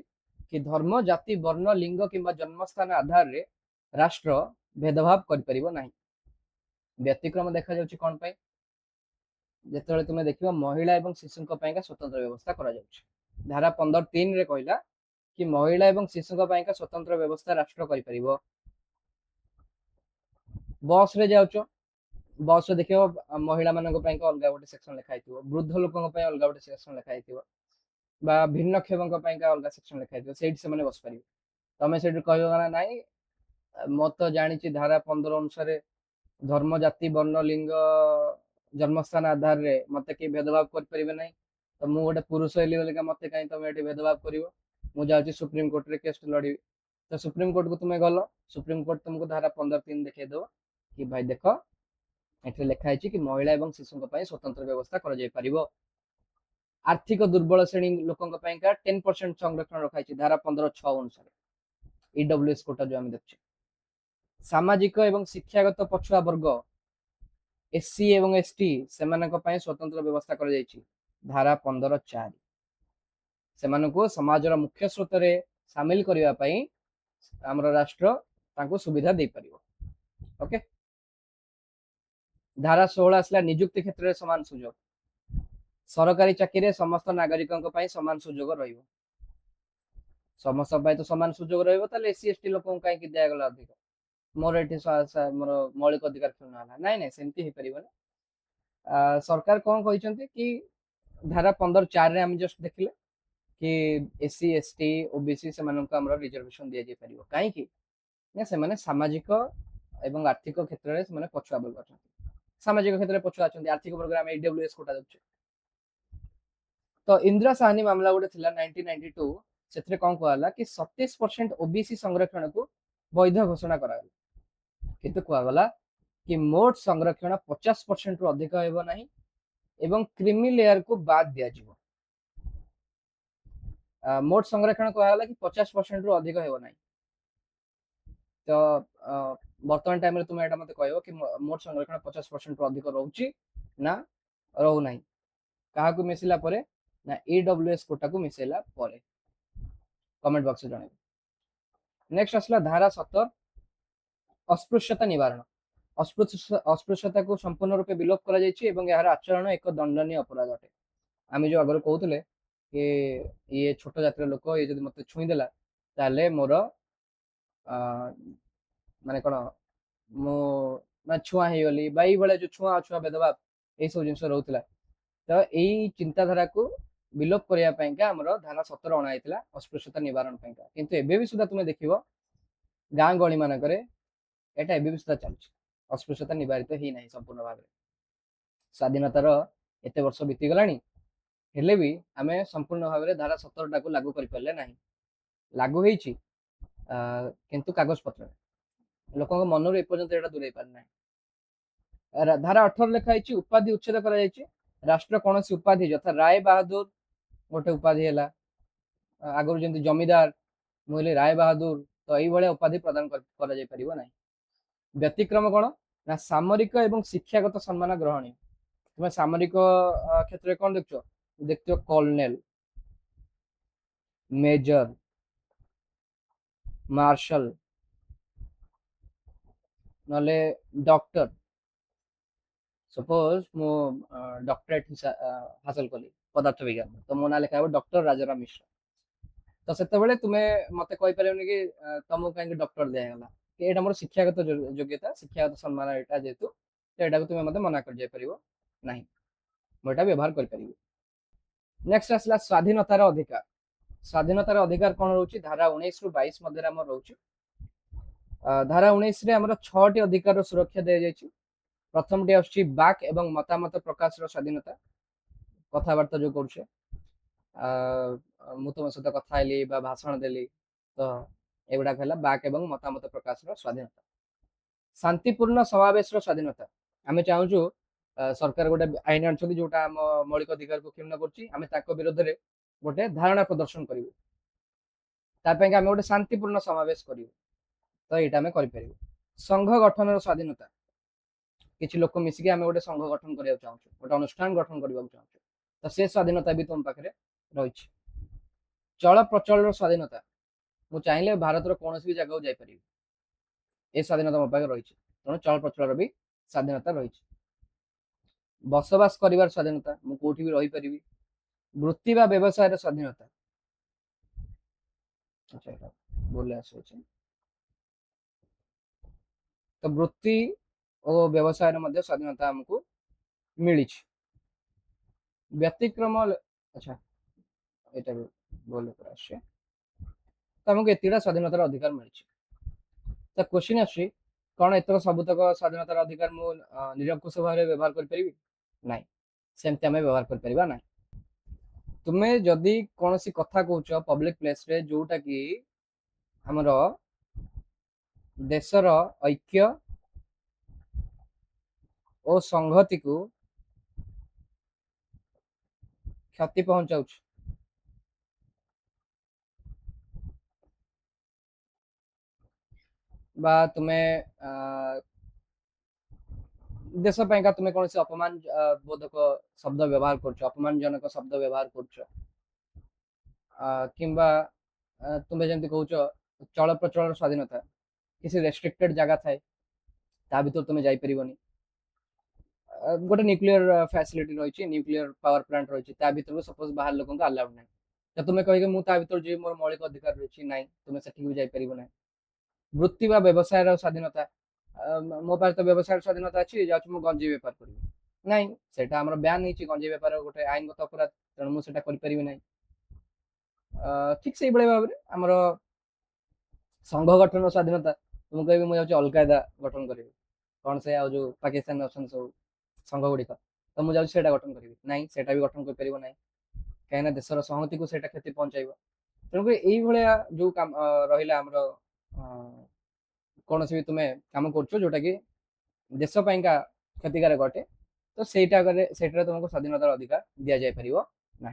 କି ଧର୍ମ, ଜାତି, ବର୍ଣ୍ଣ, ଲିଙ୍ଗ କିମ୍ବା ଜନ୍ମସ୍ଥାନ ଆଧାରରେ ରାଷ୍ଟ୍ର ଭେଦଭାବ କରିପାରିବ ନାହିଁ। ବ୍ୟତିକ୍ରମ ଦେଖାଯାଉଛି କଣ ପାଇଁ? ଯେତେବେଳେ ତୁମେ ଦେଖିବ ମହିଳା ଏବଂ ଶିଶୁଙ୍କ ପାଇଁକା ସ୍ୱତନ୍ତ୍ର ବ୍ୟବସ୍ଥା କରାଯାଉଛି। ଧାରା 15(3)ରେ କହିଲା କି ମହିଳା ଏବଂ ଶିଶୁଙ୍କ ପାଇଁକା ସ୍ୱତନ୍ତ୍ର ବ୍ୟବସ୍ଥା ରାଷ୍ଟ୍ର କରିପାରିବ। ବସ ରେ ଯାଉଛ, ବସ ରେ ଦେଖିବ ମହିଳା ମାନଙ୍କ ପାଇଁ ଅଲଗା ଗୋଟେ ସେକ୍ସନ ଲେଖା ହେଇଥିବ, ବୃଦ୍ଧ ଲୋକଙ୍କ ପାଇଁ ଅଲଗା ଗୋଟେ ସେକ୍ସନ ଲେଖା ହେଇଥିବ, ବା ଭିନ୍ନକ୍ଷମଙ୍କ ପାଇଁ ଅଲଗା ସେକ୍ସନ ଲେଖା ହେଇଥିବ, ସେଇଠି ସେମାନେ ବସିପାରିବେ। ତମେ ସେଇଠି କହିବ ନା ନାଇଁ ମୁଁ ତ ଜାଣିଛି ଧାରା 15 ଅନୁସାରେ ଧର୍ମ, ଜାତି, ବର୍ଣ୍ଣ, ଲିଙ୍ଗ, ଜନ୍ମସ୍ଥାନ ଆଧାରରେ ମତେ କେହି ଭେଦଭାବ କରିପାରିବେ ନାହିଁ, ତ ମୁଁ ଗୋଟେ ପୁରୁଷ ହେଲି ବୋଲି ମତେ କାହିଁ ତମେ ଏଠି ଭେଦଭାବ କରିବ, ମୁଁ ଯାଉଛି ସୁପ୍ରିମକୋର୍ଟରେ କେସ୍ ଲଢିବି। ତ ସୁପ୍ରିମକୋର୍ଟକୁ ତୁମେ ଗଲ, ସୁପ୍ରିମକୋର୍ଟ ତୁମକୁ ଧାରା 15(3) ଦେଖେଇଦବ କି ଭାଇ ଦେଖ ଏଠି ଲେଖା ହେଇଛି କି ମହିଳା ଏବଂ ଶିଶୁଙ୍କ ପାଇଁ ସ୍ୱତନ୍ତ୍ର ବ୍ୟବସ୍ଥା କରାଯାଇ ପାରିବ। ଆର୍ଥିକ ଦୁର୍ବଳ ଶ୍ରେଣୀ ଲୋକଙ୍କ ପାଇଁକା 10% ସଂରକ୍ଷଣ ରଖାଯାଇଛି ଧାରା 15(6) ଅନୁସାରେ, ଇଡବ୍ଲ୍ୟୁଏସ୍ କୋଟା ଯୋଉ ଆମେ ଦେଖୁଛେ। ସାମାଜିକ ଏବଂ ଶିକ୍ଷାଗତ ପଛୁଆ ବର୍ଗ ଏସସି ଏବଂ ଏସଟି ସେମାନଙ୍କ ପାଇଁ ସ୍ୱତନ୍ତ୍ର ବ୍ୟବସ୍ଥା କରାଯାଇଛି ଧାରା 15(4). ସେମାନଙ୍କୁ ସମାଜର ମୁଖ୍ୟ ସ୍ରୋତରେ ସାମିଲ କରିବା ପାଇଁ ଆମର ରାଷ୍ଟ୍ର ତାଙ୍କୁ ସୁବିଧା ଦେଇପାରିବ। ଓକେ, ଧାରା 16 ଆସିଲା ନିଯୁକ୍ତି କ୍ଷେତ୍ରରେ ସମାନ ସୁଯୋଗ। ସରକାରୀ ଚାକିରିରେ ସମସ୍ତ ନାଗରିକଙ୍କ ପାଇଁ ସମାନ ସୁଯୋଗ ରହିବ। ସମସ୍ତଙ୍କ ପାଇଁ ତ ସମାନ ସୁଯୋଗ ରହିବ, ତାହେଲେ ଏସସି ଏସଟି ଲୋକଙ୍କୁ କାହିଁକି ଦିଆଗଲା ଅଧିକ, ମୋର ଏଠି ମୋର ମୌଳିକ ଅଧିକାର କ୍ଷୁଣ୍ଣ ହେଲା? ନାଇଁ ନାଇଁ, ସେମିତି ହେଇପାରିବନି। ସରକାର କଣ କହିଛନ୍ତି କି ଧାରା 15(4)ରେ ଆମେ ଜଷ୍ଟ ଦେଖିଲେ କି ଏସସି ଏସଟି ଓବିସି ସେମାନଙ୍କୁ ଆମର ରିଜର୍ଭେସନ ଦିଆଯାଇ ପାରିବ। କାହିଁକି ନା ସେମାନେ ସାମାଜିକ ଏବଂ ଆର୍ଥିକ କ୍ଷେତ୍ରରେ ସେମାନେ ପଛୁଆ ବର୍ଗ ଅଛନ୍ତି, ସାମାଜିକ କ୍ଷେତ୍ରରେ ପଛୁଆ ଅଛନ୍ତି, ଆର୍ଥିକ ବର୍ଗରେ ଆମେ ଇଡବ୍ଲ୍ୟୁଏସ୍ କୋଟା ଦେଉଛୁ। ତ ଇନ୍ଦିରା ସାହାନୀ ମାମଲା ଗୋଟେ ଥିଲା 1992, ସେଥିରେ କଣ କୁହାଗଲା କି 27% ଓବିସି ସଂରକ୍ଷଣକୁ ବୈଧ ଘୋଷଣା କରାଗଲା, କିନ୍ତୁ କୁହାଗଲା କି ମୋଟ ସଂରକ୍ଷଣ 50% ରୁ ଅଧିକ ହେବ ନାହିଁ ଏବଂ କ୍ରିମି ଲେୟରକୁ ବାଦ ଦିଆଯିବ। ମୋଟ ସଂରକ୍ଷଣ କୁହାଗଲା କି 50% ରୁ ଅଧିକ ହେବ ନାହିଁ। ତ ବର୍ତ୍ତମାନ ଟାଇମରେ ତୁମେ ଏଇଟା ମତେ କହିବ କି ମୋଟ ସଂରକ୍ଷଣ 50% ରୁ ଅଧିକ ରହୁଛି ନା ରହୁନାହିଁ। କାହାକୁ ମିଶିଲା ପରେ ନା ଇଡବ୍ଲ୍ୟୁଏସ୍ କୋଟାକୁ ମିଶେଇଲା ପରେ। କମେଣ୍ଟ ବକ୍ସରେ ଜଣାଇବ। ନେକ୍ସଟ ଆସିଲା ଧାରା 17 ଅସ୍ପୃଶ୍ୟତା ନିବାରଣ। अस्पृश्यताକୁ संपूर्ण रूपे विलोप करा जायछि एवं यार आचरण एक दंडनीय अपराध अटे। आमे जो आगर कहउतले कि ये छोट जातिर लोक ये जदि मते छुई देला ताले मोर माने कोन मो मैं छुआ ही गली बाई बळे जो छुआ छुआ भेदभाव ए सब जिंस रहउतला तो एई चिंताधारा को विलोप करिया पैंका हमर धारा 17 अणा आइतला अस्पृश्यता निवारण पैंका किंतु एबे भी सुधा तुमे देखिबो गां गळी मानकरे एटा एबे भी सुधा चलछि अस्पृश्यता निवारित ही नाही संपूर्ण भाव स्वाधीनतार एते वर्ष बीती गलानी हेले भी आमे संपूर्ण भाव धारा 17 टाको लागू करि परले नाही लागू हेछि किंतु कागज पत्र लोकଙ୍କ ମନରୁ ଏପର୍ଯ୍ୟନ୍ତ ଏଟା ଦୂରେଇ ପାରି ନାହିଁ। धारा 18 ଲେଖା ହେଇଛି ଉପାଧି ଉଚ୍ଛେଦ କରାଯାଇଛି। ରାଷ୍ଟ୍ର କୌଣସି ଉପାଧି ଯଥା ରାୟ ବାହାଦୁର ଗୋଟେ ଉପାଧି ହେଲା ଆଗରୁ ଯେମିତି ଜମିଦାର ମୁଁ ହେଲି ରାୟ ବାହାଦୁର ତ ଏଇଭଳିଆ ଉପାଧି ପ୍ରଦାନ କରାଯାଇ ପାରିବ ନାହିଁ। ବ୍ୟତିକ୍ରମ କଣ ନା ସାମରିକ ଏବଂ ଶିକ୍ଷାଗତ ସମ୍ମାନ ଗ୍ରହଣୀୟ। ତୁମେ ସାମରିକ କ୍ଷେତ୍ରରେ କଣ ଦେଖୁଛ କର୍ଣ୍ଣେଲ मेजर मार्शल नले डॉक्टर सपोज मो डॉक्टरेट हासिल कली पदार्थ विज्ञान तो मो ना लिखा डॉक्टर राजाराम मिश्र तो से तुम्हें मत कहीपर कि तुमको कहीं डॉक्टर दिगला कि यहाँ मोर शिक्षागत योग्यता शिक्षागत सम्मान यहाँ जेहेतु यहाँ को तुम्हें मत मना कर ना मुझे व्यवहार कर नेक्स्ट आसला स्वाधीनतार अधिकार। स्वाधीनतार अधिकार कौन रोचे धारा 19 रु 22 मध्य रोचे। धारा 19 रे हमर 6टी अधिकार सुरक्षा दे जायछि। प्रथम टी आछि बाक एवं मतामत प्रकाश रो स्वाधीनता कथावार्ता जो करछे मु तुम सहित कथा हेली बा भाषण देली तो एगुडा कहला बाक एवं मतामत प्रकाश रो स्वाधीनता। शांतिपूर्ण समावेश रो स्वाधीनता आमे चाहूछु सरकार गोटे आईन आनछथि जोटा हम मौलिक अधिकार को क्षुण्ण करछि आमे ताको विरोध रे गोटे धारणा प्रदर्शन करिवु तापे आमे गोटे शांतिपूर्ण समावेश करिवु तो यहाँ आम कर संघ गठन स्वाधीनता किसी लोक मिसिक आम गोटे संघ गठन करने चाहूँ गोटे अनुष्ठान गठन करने चाहूँ तो से स्वाधीनता भी तुम पाखे रही। चल प्रचल स्वाधीनता मु चाहिए भारत कौन भी जगह जापर ये स्वाधीनता मो पाखे रही तेणु चल प्रचल भी स्वाधीनता रही। बसवास कर स्वाधीनता मु कौटी भी रही पारि। वृत्ति बा व्यवसाय स्वाधीनता अच्छा बोले आस तो वृत्ति और व्यवसाय स्वाधीनता हमको मिली। व्यतिक्रम अच्छा ये बोले तो हमको एतिटा स्वाधीनतार अधिकार मिली। तो क्वेश्चन आसी कौन एतक सबुतक स्वाधीनतार अधिकार मु निरंकुश भाव व्यवहार कर ना सेमती आम व्यवहार कर ना। तुम्हें जदि कौन सी कथा कौच पब्लिक प्लेस रे जोटा कि हमर देशर ऐक्य और संहति को क्षति पहुंचाऊ बा तुम्हें देश का तुम्हें कौन से अपमान बोधक शब्द व्यवहार कर अपमानजनक शब्द व्यवहार कर किंबा तुम्हें जमी कह चल प्रचल स्वाधीनता किसी रेस्ट्रिक्टेड जगह थाए ता भर तुम्हें जापर गोटे न्यूक्लियर फैसिलिटी रही न्यूक्लियर पावर प्लांट रही भर सपोज बाहर लोक अलाउड ना तो तुम्हें कह भर जी मोर मौलिक अधिकार रही ना तुम्हें से जापर ना। वृत्ति बा व्यवसाय स्वाधीनता मो पास तो व्यवसाय स्वाधीनता अच्छी जाऊँ मुझे गंजे बेपार करी ना से ब्यान हो गंजे बेपार गोटे आईनगत अपराध तेणु मुझे करी ना। ठीक से भाव में आमर संघ गठन स्वाधीनता तुम कह मुझे अलकायदा गठन करी कौन से आज जो पाकिस्तान अच्छा सब संघ गुड़िक तो मुझे गठन करी ना से भी गठन कर ना कहीं देशर संहति को क्षति पहुंचाइब तेणुक ये जो काम रहा आमर कौन भी तुम्हें कम कर जोटा कि देश का क्षतिकारक अटे तो सेटा तुमको स्वाधीनतार अधिकार दि जापर ना।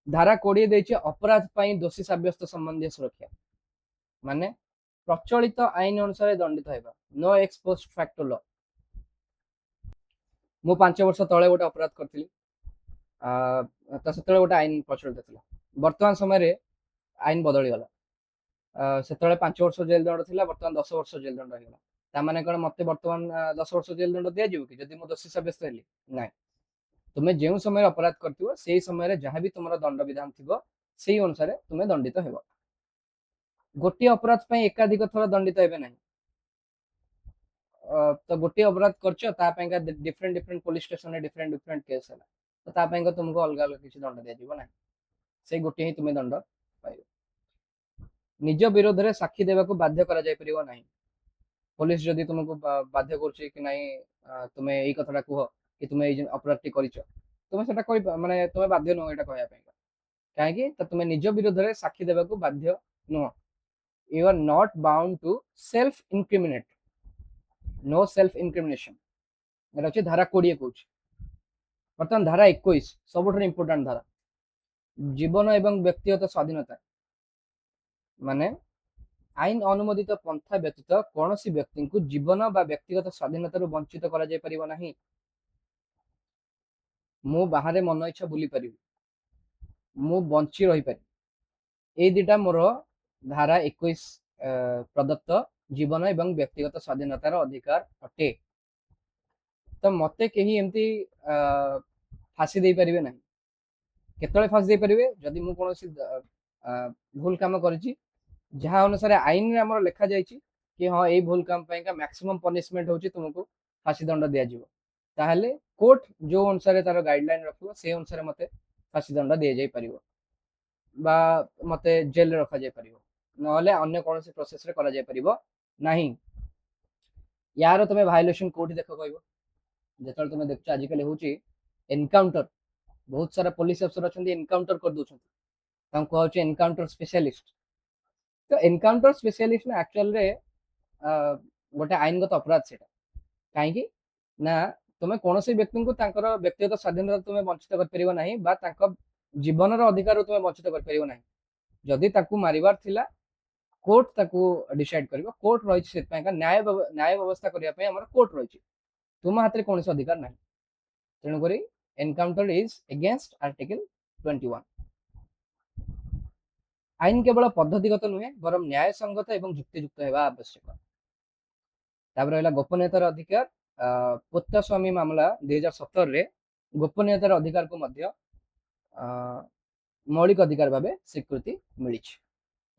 धारा 20 अपराध दोषी सब्यस्त संबंधी सुरक्षा माने प्रचलित आईन अनुसार दंडित होगा no ex post facto law. मु 5 वर्ष तले गोटे अपराध करी तो से गोटे आईन प्रचलित था वर्तमान समय आईन बदली गला से 5 वर्ष जेल दंड थी बर्तमान 10 वर्ष जेल दंड होगा तामाने कौन मते वर्तमान 10 वर्ष जेल दंड दिया कि जदि मो दोषी साब्यस्त हेली नाइ तुमे जो समय अपराध करथिबो सेही समय रे जहां भी तुमरा दंड विधान थिबो सेही अनुसार तुमे दंडित हेबो गोटे अपराध पई एकाधिक थर दंडित हेबे नाही तो गोटे अपराध करछ ता पई का डिफरेंट डिफरेंट पुलिस स्टेशन रे डिफरेंट डिफरेंट केस है तो ता पई का तुमको अलग अलग किसी दंड दिया जीवो नाही से गोटे ही तुमे दंड पाइबो निज विरोध रे साक्षी देबा को बाध्य करा जाय परिबो नाही पुलिस जदि तुमको बाध्य करछि कि नाही तुमे एई कथाटा कुह कि तुमे एई अपराध टी करिछ तुमे सेटा कहि माने तुमे बाध्य न एटा कहया पई काहे कि त तुमे निज विरोध रे साक्षी देबा को बाध्य न you are not bound to self incriminate no self incrimination एटा अछि धारा 20 कहूछ बर्तमान धारा 21 सबठो इंपोर्टेंट धारा जीवन एवं व्यक्तिगत स्वाधीनता माने आईन अनुमोदित पंथा व्यतीत कौन व्यक्ति को जीवन बा व्यक्तिगत स्वाधीनता वंचित करा जाय परिबो नाही मु बाहर मन इच्छा बुली पारि मु बंची रही पारि ए दिटा मोर धारा 21 प्रदत्त जीवन एवं व्यक्तिगत स्वाधीनतार अधिकार अटे तो मते केही एमती फांसी दे परिबे नाही केतळे फांसी दे परिबे जदि मु कोनोसी भूल काम करिछि जहाँ अनुसार आईन रे हमर लिखा जायछि कि हाँ ए भूल काम पई का मैक्सिमम पनिशमेंट होछि तुमको फांसी दंड दिया जिवो ताहले कोर्ट जो अनुसार तार गाइडलाइन रखिबो से अनुसार मते फांसी दंड दिया जाय परिबो बा मते जेल रे रखा जाय परिबो नहले अन्य कोनोसी प्रोसेस रे करा जाय परिबो नाही यार तुमे वायोलेशन कोड देखो कहबो जेतल तुमे देखछ आज कल होछि एनकाउंटर बहुत सारा पुलिस अफसर अछंती एनकाउंटर कर दोछंती तांको कहउछि एनकाउंटर स्पेशलिस्ट तो एनकाउंटर स्पेशलिस्ट ना एक्चुअल रे गोटे आईनगत अपराध सेटा काहेकि ना तुमे कोनोसी व्यक्ति को तांकर व्यक्तिगत स्वाधीनता तुमे वंचित कर परिबो नाही बा तांको जीवनर अधिकार तुमे वंचित कर परिबो नाही जदि ताकू मारिबार थिला कोर्ट ताकू डिसाइड करिवो कोर्ट रहिछि सेत पय का न्याय व्यवस्था करिया पय हमर कोर्ट रहिछि तुम हाथ रे कोनोसी अधिकार नाही तेनु करी एनकाउंटर इज अगेंस्ट आर्टिकल 21 आईन केवल पद्धतिगत नुहे बर न्याय संगत एवं युक्तियुक्त हेबा आवश्यक तापर रहला गोपनीयतार अधिकार पुत्र स्वामी मामला 2017 रे गोपनीयतार अधिकार को मध्य मौलिक अधिकार भाबे स्वीकृति मिली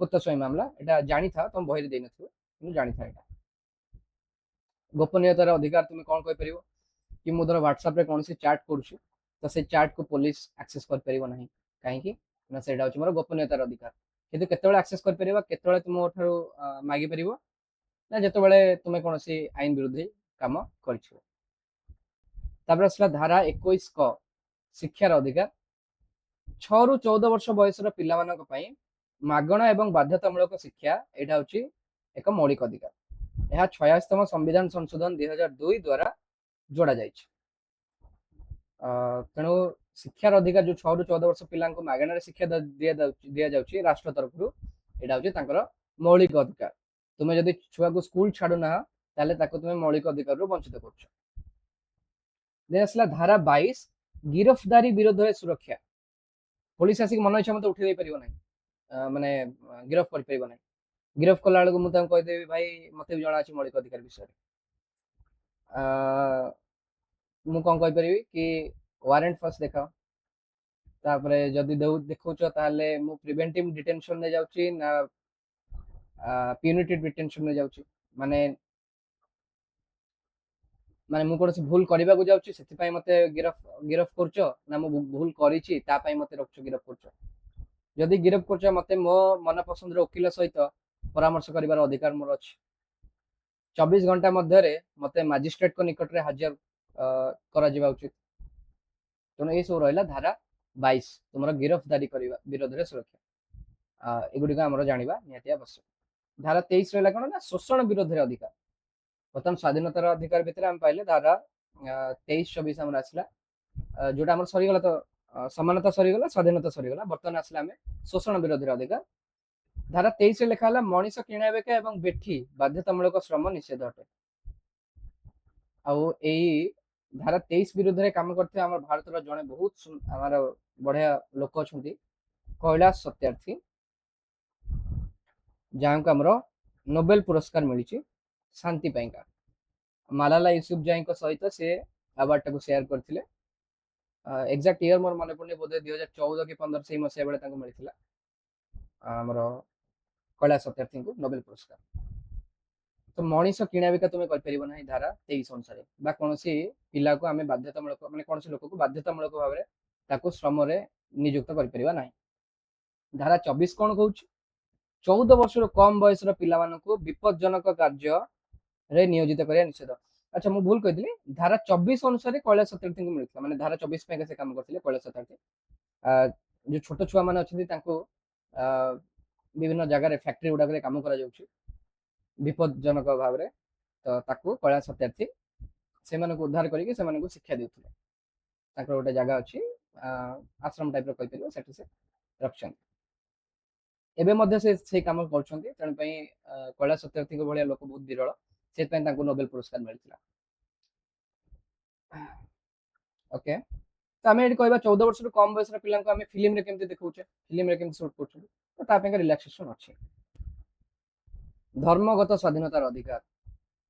पुत्र स्वामी मामला एटा जानि था तुम बहिर देइ नथिबो कि जानि था एटा गोपनीयतार अधिकार तुम कौन कहि परिबो कि मु धर WhatsApp रे कोनसी चैट करूछु तो से चैट को पुलिस एक्सेस कर परिबो नाही काहे कि ना सेटा होछि मोर गोपनीयतार अधिकार किंतु केतेबेले एक्सेस कर परिबा केतेबेले तुम ओठारो मागी परिबो ना जेतेबेले तुमे कोनसी आईन विरुद्ध काम करछो तापर असला धारा 21 क शिक्षार अधिकार 6 रु 14 वर्ष बयसर पिला मानक पई मागणा एवं बाध्यतामूलक शिक्षा एटा होछि एक मौलिक अधिकार यह 86तम संविधान संशोधन 2002 द्वारा जोड़ा जाइछ तेणु शिक्षार अधिकार जो 6 रु 14 वर्ष पिला मागणार शिक्षा दिया जाउछि राष्ट्र तरफ रु एटा होछि तांकर मौलिक अधिकार तुमे जदि छुआ को स्कूल छाडू ना ताले ताको तुमे मौलिक अधिकार रु वंचित करछ दे असला धारा 22 गिरफ्तारी विरोध रे सुरक्षा पुलिस आसिक मन इच्छा मते उठे दे परिबो नै माने गिरफ्त कर परिबो नै गिरफ्त कला बेलू मुझे कह देवी भाई मत भी जना मौलिक अधिकार विषय मु कौन कह पारि कि वारंट फर्स्ट देखाओ तापरे जदि देखौछ ताहले मु प्रिवेंटिव डिटेंशन ने जाउची ना प्यूनिटिव डिटेंशन ने जाउची माने माने मु कोनसे भूल करबा को जाउची सेति पई मते गिरफ्त करछ ना मु भूल करिछि ता पई मते रखछ गिरफ्त करछ जदि गिरफ्त करछ मते मो मन पसंद रो वकील सहित परामर्श करिवार अधिकार मोर अछि 24 घंटा मध्य रे मते मजिस्ट्रेट को निकट रे हाजिर करा जिबा उचित तनो ए सब रहला धारा 22 तुमरा गिरफ्तारी करिवा विरोध रे सुरक्षा एगुडी का हमरो जानिबा नियति आवश्यक धारा 23 रहला कोन ना शोषण विरोध रे अधिकार प्रथम स्वाधीनतार अधिकार भितर हम पाइले धारा 23 24 हमर आसला जोटा हमर सरी गला तो समानता सरी गला स्वाधीनता सरी गला बर्तमान आसला हमें शोषण विरोध रे अधिकार धारा 23 लिखा है मनीष किणा बेका एवं बेठी बाध्यतामूलक श्रम निषेध अटे आउ एई धारा 23 विरुद्ध रे काम करथे हमर भारत रो जने बहुत हमर बढ़िया लोक अछंती कैलाश सत्यार्थी जहां को हमरो नोबेल पुरस्कार मिली शांति पाइका ମାଲାଲା ୟୁସୁଫଜାଇଙ୍କ ସହିତ ସେ ଆୱାର୍ଡଟାକୁ ସେୟାର କରିଥିଲେ। ଏକ୍ସାକ୍ଟ ଇୟର ମୋର ମନେ ପଡୁନି, ବୋଧେ 2014 କି 15 ସେଇ ମସିହା ବେଳେ ତାଙ୍କୁ ମିଳିଥିଲା ଆମର କୈଳାସ ସତ୍ୟାର୍ଥୀଙ୍କୁ ନୋବେଲ ପୁରସ୍କାର। ତ ମଣିଷ କିଣା ବିକା ତୁମେ କରିପାରିବ ନାହିଁ ଧାରା 23 ଅନୁସାରେ, ବା କୌଣସି ପିଲାକୁ ଆମେ ବାଧ୍ୟତାମୂଳକ ମାନେ କୌଣସି ଲୋକକୁ ବାଧ୍ୟତାମୂଳକ ଭାବରେ ତାକୁ ଶ୍ରମରେ ନିଯୁକ୍ତ କରିପାରିବା ନାହିଁ। ଧାରା 24 କଣ କହୁଛି? 14 ବର୍ଷରୁ କମ ବୟସର ପିଲାମାନଙ୍କୁ ବିପଦଜନକ କାର୍ଯ୍ୟରେ ନିୟୋଜିତ କରିବା ନିଷେଧ। ଆଚ୍ଛା, ମୁଁ ଭୁଲ କହିଥିଲି, ଧାରା 24 ଅନୁସାରେ କୈଳାସ ସତ୍ୟାର୍ଥୀଙ୍କୁ ମିଳିଥିଲା, ମାନେ ଧାରା 24 ପାଇଁ ସେ କାମ କରିଥିଲେ କୈଳାସ ସତ୍ୟାର୍ଥୀ। ଯୋଉ ଛୋଟ ଛୁଆ ମାନେ ଅଛନ୍ତି ତାଙ୍କୁ ବିଭିନ୍ନ ଜାଗାରେ ଫ୍ୟାକ୍ଟ୍ରି ଗୁଡାକରେ କାମ କରାଯାଉଛି ବିପଦଜନକ ଭାବରେ, ତ ତାକୁ କୈଳାସ ସତ୍ୟାର୍ଥୀ ସେମାନଙ୍କୁ ଉଦ୍ଧାର କରିକି ସେମାନଙ୍କୁ ଶିକ୍ଷା ଦେଉଥିଲେ। ତାଙ୍କର ଗୋଟେ ଜାଗା ଅଛି, ଆଶ୍ରମ ଟାଇପର କହିପାରିବ, ସେଠି ସେ ରଖିଛନ୍ତି। ଏବେ ମଧ୍ୟ ସେ ସେଇ କାମ କରୁଛନ୍ତି, ତେଣୁ ପାଇଁ କୈଳାସ ସତ୍ୟାର୍ଥୀଙ୍କ ଭଳିଆ ଲୋକ ବହୁତ ବିରଳ, ସେଥିପାଇଁ ତାଙ୍କୁ ନୋବେଲ ପୁରସ୍କାର ମିଳିଥିଲା। ଓକେ, ତ ଆମେ ଏଠି କହିବା 14 ବର୍ଷରୁ କମ ବୟସର ପିଲାଙ୍କୁ ଆମେ ଫିଲ୍ମରେ କେମିତି ଦେଖଉଛେ, ଫିଲ୍ମରେ କେମିତି ସୁଟ୍ କରୁଛନ୍ତି, ତ ତା ପାଇଁ ରିଲାକ୍ସେସନ ଅଛି। ଧର୍ମଗତ ସ୍ୱାଧୀନତାର ଅଧିକାର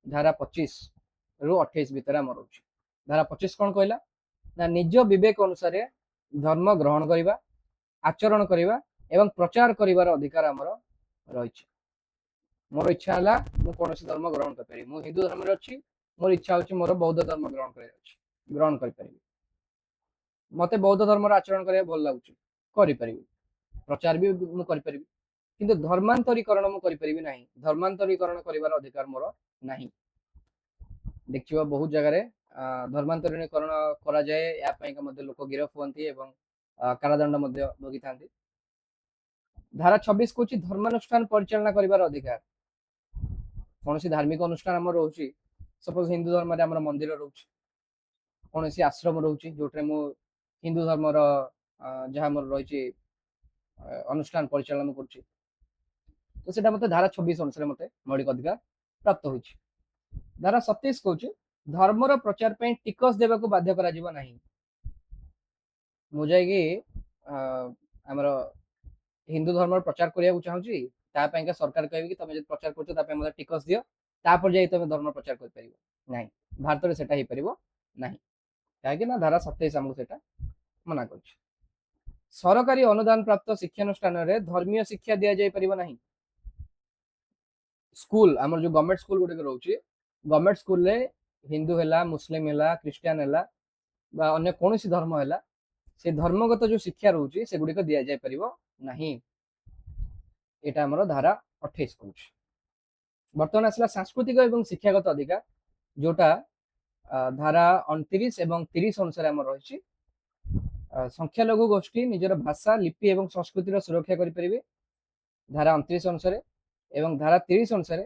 ଧାରା 25 ରୁ 28 ଭିତରେ ଆମର ରହୁଛି। ଧାରା 25 କଣ କହିଲା ନା ନିଜ ବିବେକ ଅନୁସାରେ ଧର୍ମ ଗ୍ରହଣ କରିବା, ଆଚରଣ କରିବା ଏବଂ ପ୍ରଚାର କରିବାର ଅଧିକାର ଆମର ରହିଛି। ମୋର ଇଚ୍ଛା ହେଲା ମୁଁ କୌଣସି ଧର୍ମ ଗ୍ରହଣ କରିପାରିବି। ମୁଁ ହିନ୍ଦୁ ଧର୍ମରେ ଅଛି, ମୋର ଇଚ୍ଛା ହଉଛି ମୋର ବୌଦ୍ଧ ଧର୍ମ ଗ୍ରହଣ କରିବାର ଅଛି, ଗ୍ରହଣ କରିପାରିବି। ମତେ ବୌଦ୍ଧ ଧର୍ମର ଆଚରଣ କରିବା ଭଲ ଲାଗୁଛି, କରିପାରିବି। ପ୍ରଚାର ବି ମୁଁ କରିପାରିବି, କିନ୍ତୁ ଧର୍ମାନ୍ତରୀକରଣ ମୁଁ କରିପାରିବି ନାହିଁ। ଧର୍ମାନ୍ତରୀକରଣ କରିବାର ଅଧିକାର ମୋର ନାହିଁ। ଦେଖିବ ବହୁତ ଜାଗାରେ ଧର୍ମାନ୍ତରୀକରଣ କରାଯାଏ, ଏହା ପାଇଁ ମଧ୍ୟ ଲୋକ ଗିରଫ ହୁଅନ୍ତି ଏବଂ କାରାଦଣ୍ଡ ମଧ୍ୟ ଭୋଗିଥାନ୍ତି। ଧାରା 26 କହୁଛି ଧର୍ମାନୁଷ୍ଠାନ ପରିଚାଳନା କରିବାର ଅଧିକାର। କୌଣସି ଧାର୍ମିକ ଅନୁଷ୍ଠାନ ଆମର ରହୁଛି, ସପୋଜ ହିନ୍ଦୁ ଧର୍ମରେ ଆମର ମନ୍ଦିର ରହୁଛି, କୌଣସି ଆଶ୍ରମ ରହୁଛି ଯୋଉଥିରେ ମୁଁ ହିନ୍ଦୁ ଧର୍ମର ଯାହା ମୋର ରହିଛି ଅନୁଷ୍ଠାନ ପରିଚାଳନା କରୁଛି, ତ ସେଟା ମତେ ଧାରା 26 ଅନୁସାରେ ମତେ ମୌଳିକ ଅଧିକାର ପ୍ରାପ୍ତ ହୋଇଛି। ଧାରା 27 କହୁଛି ଧର୍ମର ପ୍ରଚାର ପାଇଁ ଟିକସ ଦେବାକୁ ବାଧ୍ୟ କରାଯିବ ନାହିଁ। ମୁଁ ଯାଇକି ଆମର ହିନ୍ଦୁ ଧର୍ମର ପ୍ରଚାର କରିବାକୁ ଚାହୁଁଛି, ତା ପାଇଁକା ସରକାର କହିବେ କି ତମେ ଯଦି ପ୍ରଚାର କରୁଛ ତା ପାଇଁ ମତେ ଟିକସ ଦିଅ, ତାପରେ ଯାଇ ତମେ ଧର୍ମ ପ୍ରଚାର କରିପାରିବ ନାହିଁ। ଭାରତରେ ସେଟା ହେଇପାରିବ ନାହିଁ, କାହିଁକି ନା ଧାରା 27 ଆମକୁ ସେଟା ମନା କରୁଛି। ସରକାରୀ ଅନୁଦାନ ପ୍ରାପ୍ତ ଶିକ୍ଷାନୁଷ୍ଠାନରେ ଧର୍ମୀୟ ଶିକ୍ଷା ଦିଆଯାଇ ପାରିବ ନାହିଁ। ସ୍କୁଲ ଆମର ଯୋଉ ଗଭର୍ଣ୍ଣମେଣ୍ଟ ସ୍କୁଲ ଗୁଡିକ ରହୁଛି, ଗଭର୍ଣ୍ଣମେଣ୍ଟ ସ୍କୁଲରେ ହିନ୍ଦୁ ହେଲା, ମୁସଲିମ ହେଲା, ଖ୍ରୀଷ୍ଟିଆନ ହେଲା ବା ଅନ୍ୟ କୌଣସି ଧର୍ମ ହେଲା, ସେ ଧର୍ମଗତ ଯୋଉ ଶିକ୍ଷା ରହୁଛି ସେଗୁଡିକ ଦିଆଯାଇ ପାରିବ ନାହିଁ। ଏଇଟା ଆମର ଧାରା 28 କହୁଛି। ବର୍ତ୍ତମାନ ଆସିଲା ସାଂସ୍କୃତିକ ଏବଂ ଶିକ୍ଷାଗତ ଅଧିକାର, ଯୋଉଟା ଧାରା 29 ଏବଂ 30 ଅନୁସାରେ ଆମର ରହିଛି। ସଂଖ୍ୟାଲଘୁ ଗୋଷ୍ଠୀ ନିଜର ଭାଷା, ଲିପି ଏବଂ ସଂସ୍କୃତିର ସୁରକ୍ଷା କରିପାରିବେ ଧାରା 29 ଅନୁସାରେ, ଏବଂ ଧାରା 30 ଅନୁସାରେ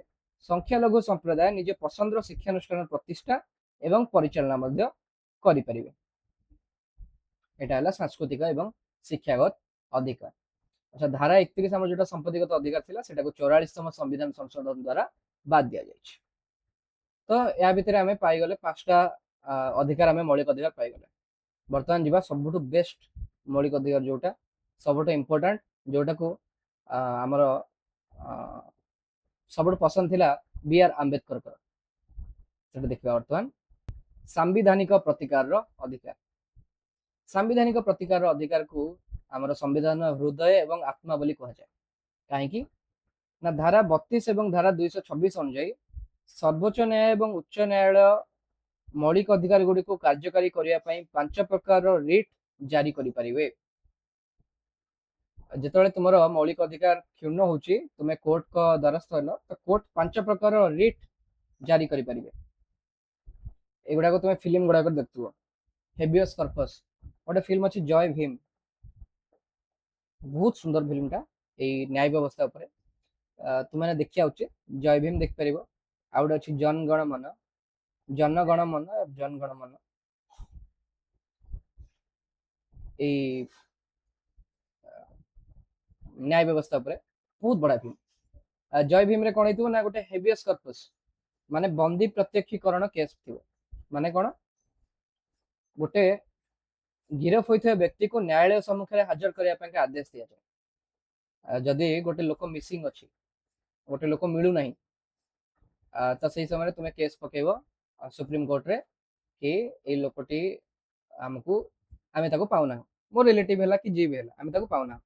ସଂଖ୍ୟାଲଘୁ ସମ୍ପ୍ରଦାୟ ନିଜ ପସନ୍ଦର ଶିକ୍ଷାନୁଷ୍ଠାନ ପ୍ରତିଷ୍ଠା ଏବଂ ପରିଚାଳନା ମଧ୍ୟ କରିପାରିବେ। এটা ହେଲା ସାଂସ୍କୃତିକ ଏବଂ ଶିକ୍ଷାଗତ ଅଧିକାର। ଆଚ୍ଛା, ଧାରା 31 ଆମର ଯୋଉଟା ସମ୍ପତ୍ତିଗତ ଅଧିକାର ଥିଲା, ସେଟାକୁ 44ତମ ସମ୍ବିଧାନ ସଂଶୋଧନ ଦ୍ୱାରା ବାଦ ଦିଆଯାଇଛି। ତ ଏହା ଭିତରେ ଆମେ ପାଇଗଲେ 5ଟା ଅଧିକାର, ଆମେ ମୌଳିକ ଅଧିକାର ପାଇଗଲେ। ବର୍ତ୍ତମାନ ଯିବା ସବୁଠୁ ବେଷ୍ଟ ମୌଳିକ ଅଧିକାର, ଯୋଉଟା ସବୁଠୁ ଇମ୍ପୋର୍ଟାଣ୍ଟ, ଯୋଉଟାକୁ ଆମର ସବୁଠୁ ପସନ୍ଦ ଥିଲା B.R. ଆମ୍ବେଦକରଙ୍କର। ସେଟା ଦେଖିବା ବର୍ତ୍ତମାନ ସାମ୍ବିଧାନିକ ପ୍ରତିକାରର ଅଧିକାର। ସାମ୍ବିଧାନିକ ପ୍ରତିକାରର ଅଧିକାରକୁ ଆମର ସମ୍ବିଧାନ ହୃଦୟ ଏବଂ ଆତ୍ମା ବୋଲି କୁହାଯାଏ। କାହିଁକି ନା ଧାରା 32 ଏବଂ ଧାରା 226 ଅନୁଯାୟୀ ସର୍ବୋଚ୍ଚ ନ୍ୟାୟ ଏବଂ ଉଚ୍ଚ ନ୍ୟାୟାଳୟ ମୌଳିକ ଅଧିକାର ଗୁଡିକୁ କାର୍ଯ୍ୟକାରୀ କରିବା ପାଇଁ 5 ପ୍ରକାରର ରିଟ୍ ଜାରି କରିପାରିବେ। ଯେତେବେଳେ ତୁମର ମୌଳିକ ଅଧିକାର କ୍ଷୁଣ୍ଣ ହଉଛି, ତୁମେ କୋର୍ଟଙ୍କ ଦ୍ୱାରସ୍ଥ ହେଲ, ତ କୋର୍ଟ 5 ପ୍ରକାର ରିଟ୍ ଜାରି କରିପାରିବେ। ଏଗୁଡାକ ତୁମେ ଫିଲ୍ମ ଗୁଡାକ ଦେଖୁଥିବ। ହେବିୟସ୍ କର୍ପସ୍ ଗୋଟେ ଫିଲ୍ମ ଅଛି ଜୟ ଭୀମ, ବହୁତ ସୁନ୍ଦର ଫିଲ୍ମଟା ଏଇ ନ୍ୟାୟ ବ୍ୟବସ୍ଥା ଉପରେ, ତୁମେ ଦେଖିବା ଉଚିତ। ଜୟ ଭୀମ ଦେଖିପାରିବ। ଆଉ ଗୋଟେ ଅଛି ଜନଗଣ ମନ, ଜନଗଣ ମନ, ଜନଗଣ ମନ, ଏଇ ନ୍ୟାୟ ବ୍ୟବସ୍ଥା ଉପରେ ବହୁତ ବଢିଆ ଫିଲ୍ମ। ଜୟ ଭୀମରେ କଣ ହେଇଥିବ ନା ଗୋଟେ ହେବିୟସ୍ କର୍ପସ୍ ମାନେ ବନ୍ଦୀ ପ୍ରତ୍ୟକ୍ଷୀକରଣ କେସ୍ ଥିବ। ମାନେ କଣ, ଗୋଟେ ଗିରଫ ହୋଇଥିବା ବ୍ୟକ୍ତିକୁ ନ୍ୟାୟାଳୟ ସମ୍ମୁଖରେ ହାଜର କରିବା ପାଇଁ ଆଦେଶ ଦିଆଯାଏ। ଯଦି ଗୋଟେ ଲୋକ ମିସିଂ ଅଛି, ଗୋଟେ ଲୋକ ମିଳୁନାହିଁ, ତ ସେଇ ସମୟରେ ତୁମେ କେସ୍ ପକେଇବ सुप्रीम कोर्ट रे कि ए लोकटी आमको आमे ताको पाउना मो रिलेटिव हैला कि जी भी हैला आमे ताको पाउना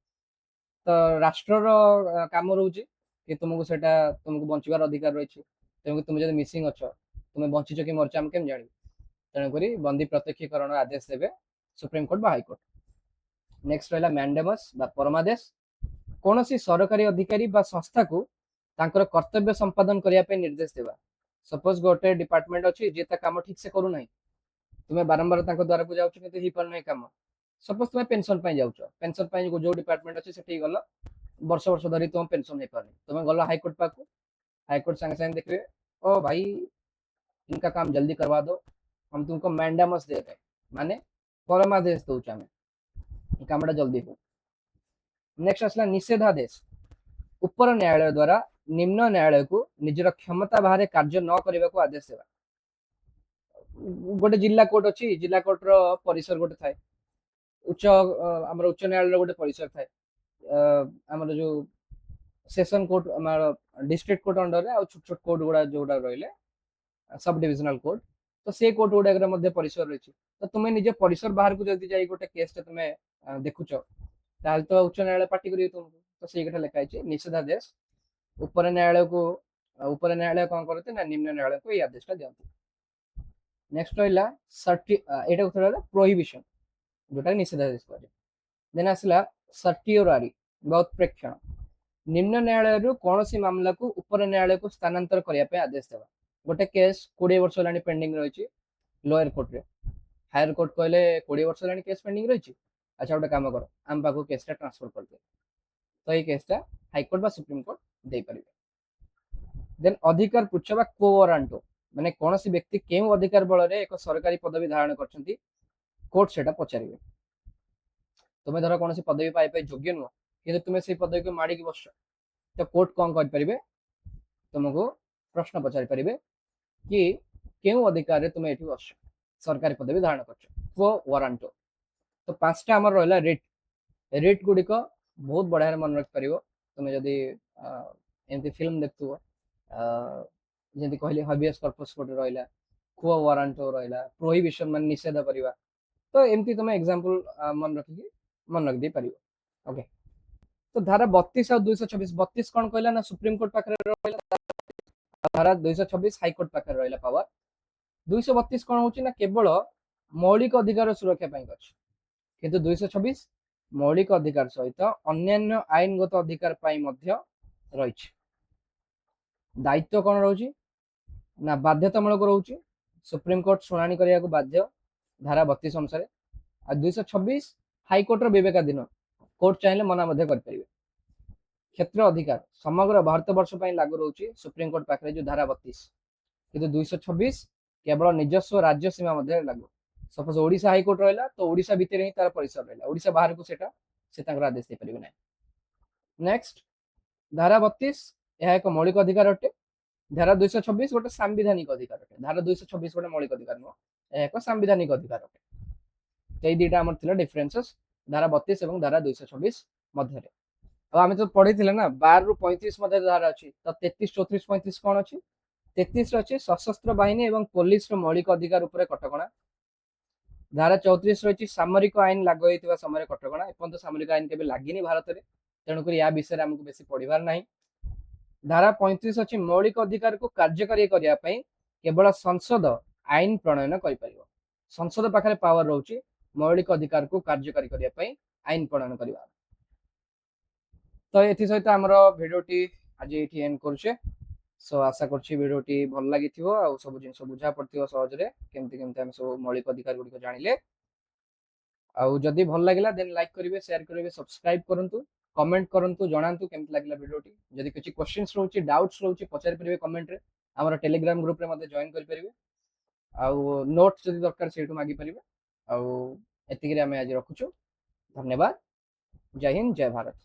तो राष्ट्र रो काम रहउची कि तुमको सेटा तुमको बंचिबार अधिकार रहिछि तेणु तुम जदि मिसिंग अछ तुम बंचिछ कि मरछ हम केम जानि तेणु करी बंदी प्रत्यक्षीकरण आदेश देबे सुप्रीम कोर्ट बा हाई कोर्ट। नेक्स्ट रहला मैंडेमस बा परमादेश कौनसी सरकारी अधिकारी बा संस्था को तांकर कर्तव्य संपादन करिया पे निर्देश देबा सपोज गोटे डिपार्टमेंट अछि जे ता काम ठीक से करू नाही तुमे बारंबार तांको द्वारा को जाउछ किंतु ही पर नाही काम सपोज तुमे पेंशन पाई जाउछ पेंशन पाई जो डिपार्टमेंट अछि सेठी गलो वर्ष वर्ष धरी तुम पेंशन नहीं पारे तुमे गलो हाई कोर्ट पाकू हाई कोर्ट संगे संगे देखबे ओ भाई इनका काम जल्दी करवा दो हम तुमको मैंडेमस देते माने परमादेश दउछ हमें कामटा जल्दी हो। नेक्स्ट आसला निषेधादेश ऊपर न्यायालय द्वारा निम्न न्यायालय को निजर क्षमता बाहर कार्य न करने को आदेश देवा गोटे जिला कोर्ट अच्छी जिला कोर्ट रो परिसर गोटे थाए उच्च आमर उच्च न्यायालय गोटे परिसर थाए आमर जो सेशन कोर्ट आमर डिस्ट्रिक्ट कोर्ट अंडर रे आ छोट छोट कोर्ट गुडा जोडा रहिले सब डिविजनल कोर्ट तो से कोर्ट गुडा मध्य परिसर रही तो तुम्हें निजे परिसर बाहर को जल्दी जाई गोटे केस तुम्हें देखुच ताल तो उच्च न्यायालय पार्टी करियो तुमको तो से कथा लिखा है निषेधादेश ऊपर न्यायालय को ऊपर न्यायालय कौन करते ना निम्न न्यायालय को ये आदेशटा दियंती। नेक्स्ट रहिला एटा उतरा प्रोहिबिशन जोटा निषेधादेश करे देन आसला सर्टियोरारी बहुत प्रेक्षण निम्न न्यायालय रु कोनोसी मामला को ऊपर न्यायालय को स्थानांतर करिया पे आदेश देबा गोटे केस 20 वर्ष लानी पेंडिंग रहिछि लोअर कोर्ट रे हायर कोर्ट कहले 20 वर्ष लानी केस पेंडिंग रहिछि अच्छा गोटे काम करो आम पाखो केसटा ट्रांसफर कर दे तो ये केसटा हाई कोर्ट बा सुप्रीम कोर्ट दे परिबे। देन अधिकार पुच्छ बा को वारंटो माने कोनोसी व्यक्ति केउ अधिकार बल रे एक सरकारी पदवी धारण करछंती कोर्ट सेटा पचारिबे तुमे धर कोनोसी पदवी पाई पाई योग्य नुह किंतु तुमे से पदवी को माडी की बस तो कोर्ट कौन कर परिबे तुमको प्रश्न पचारि परिबे कि केउ अधिकार रे तुमे एठी बस सरकारी पदवी धारण करछ को वारंटो। तो पांचटा हमर रहला रेट रेट गुडी को बहुत बढ़िया मन रख पारिबो तुमे जदी एमती फिल्म देखथुओ जेंति कहले हबियस पर्पस कोड रहला को वारंटो रहला प्रोहिबिशन मान निषेध करिवा तो एमती तुमे एग्जांपल मन रख दे पारिबो ओके। तो धारा 32 और 226 32 कौन कहला ना सुप्रीम कोर्ट पाखरे रहला धारा 226 हाई कोर्ट पाखरे रहला पावर 232 कौन होची ना केवल मौलिक अधिकार सुरक्षा पाई अछि किंतु 226 मौलिक अधिकार सहित अन्यान्य आईनगत अधिकार पाई मध्य रहिछि दायित्व कौन रहउछि ना बाध्यतामूलक रहउछि सुप्रीम कोर्ट शुणानी करिया को बाध्य धारा 32 अनुसार आ 226 हाई कोर्ट रो विवेकाधीन कोर्ट चाहिले मना मध्य कर परिबे। क्षेत्र अधिकार समग्र भारत वर्ष पई लागू रहउछि सुप्रीम कोर्ट पाखरे जो धारा 32 किंतु 226 केवल निजस्व राज्य सीमा मध्य लागू सपोज ओडिशा हाई कोर्ट रहला तो ओडिशा भीतर ही तार परिसर रहला ओडिशा बाहर को सेटा से तांकर आदेश दे परिबे नै। नेक्स्ट धारा 32 यह एक मौलिक अधिकार अटे धारा 226 गोटे सांविधानिक अधिकार अटे धारा 226 गोटे मौलिक अधिकार नो यह एक सांविधानिक अधिकार अटे दुईटा आम डिफरेन्सेस धारा 32 और धारा 226 मध्य अब आम तो पढ़ी ना 12 रु 35 मध्य धारा अच्छी तो 33 34 35 कौन अच्छी 33 अच्छी सशस्त्र बाहिनी एवं पुलिस मौलिक अधिकार उपर कटकणा धारा 34 रही सामरिक आईन लागू होता समय कटकणा एपर्यंत सामरिक आईन के लगिनी भारत में तेणुक या विषय आमको बेसी पढ़ार ना। धारा 35 अच्छी मौलिक अधिकार को कार्यकारी करने केवल संसद आईन प्रणयन कर संसद पाखे पावर रोचे मौलिक अधिकार को कार्यकारी करने आईन प्रणयन करवा। तो ये सहित आमर भिडियोटी आज ये एंड करुचे सो आशा करछि भिडियोटी भल लगी सब जिन बुझा पड़ो सहजरे केमती केमती आम सब मौलिक अधिकार गुड़िक जानिले आउ जदि भल लगिला देन लाइक करेंगे शेयर करेंगे सब्सक्राइब करंतु कमेंट करंतु जणांतु केमती लगिला भिडियोटी जदि किछि क्वेश्चंस रहउछि डाउट्स रहउछि पचारि परिबे कमेंट रे हमर टेलीग्राम ग्रुप रे मध्ये जॉइन करि परिबे आउ नोट जदि दरकार सेटु मागी परिबे आउ एतिकरे हमें आज रखुछु धन्यवाद जय हिंद जय भारत।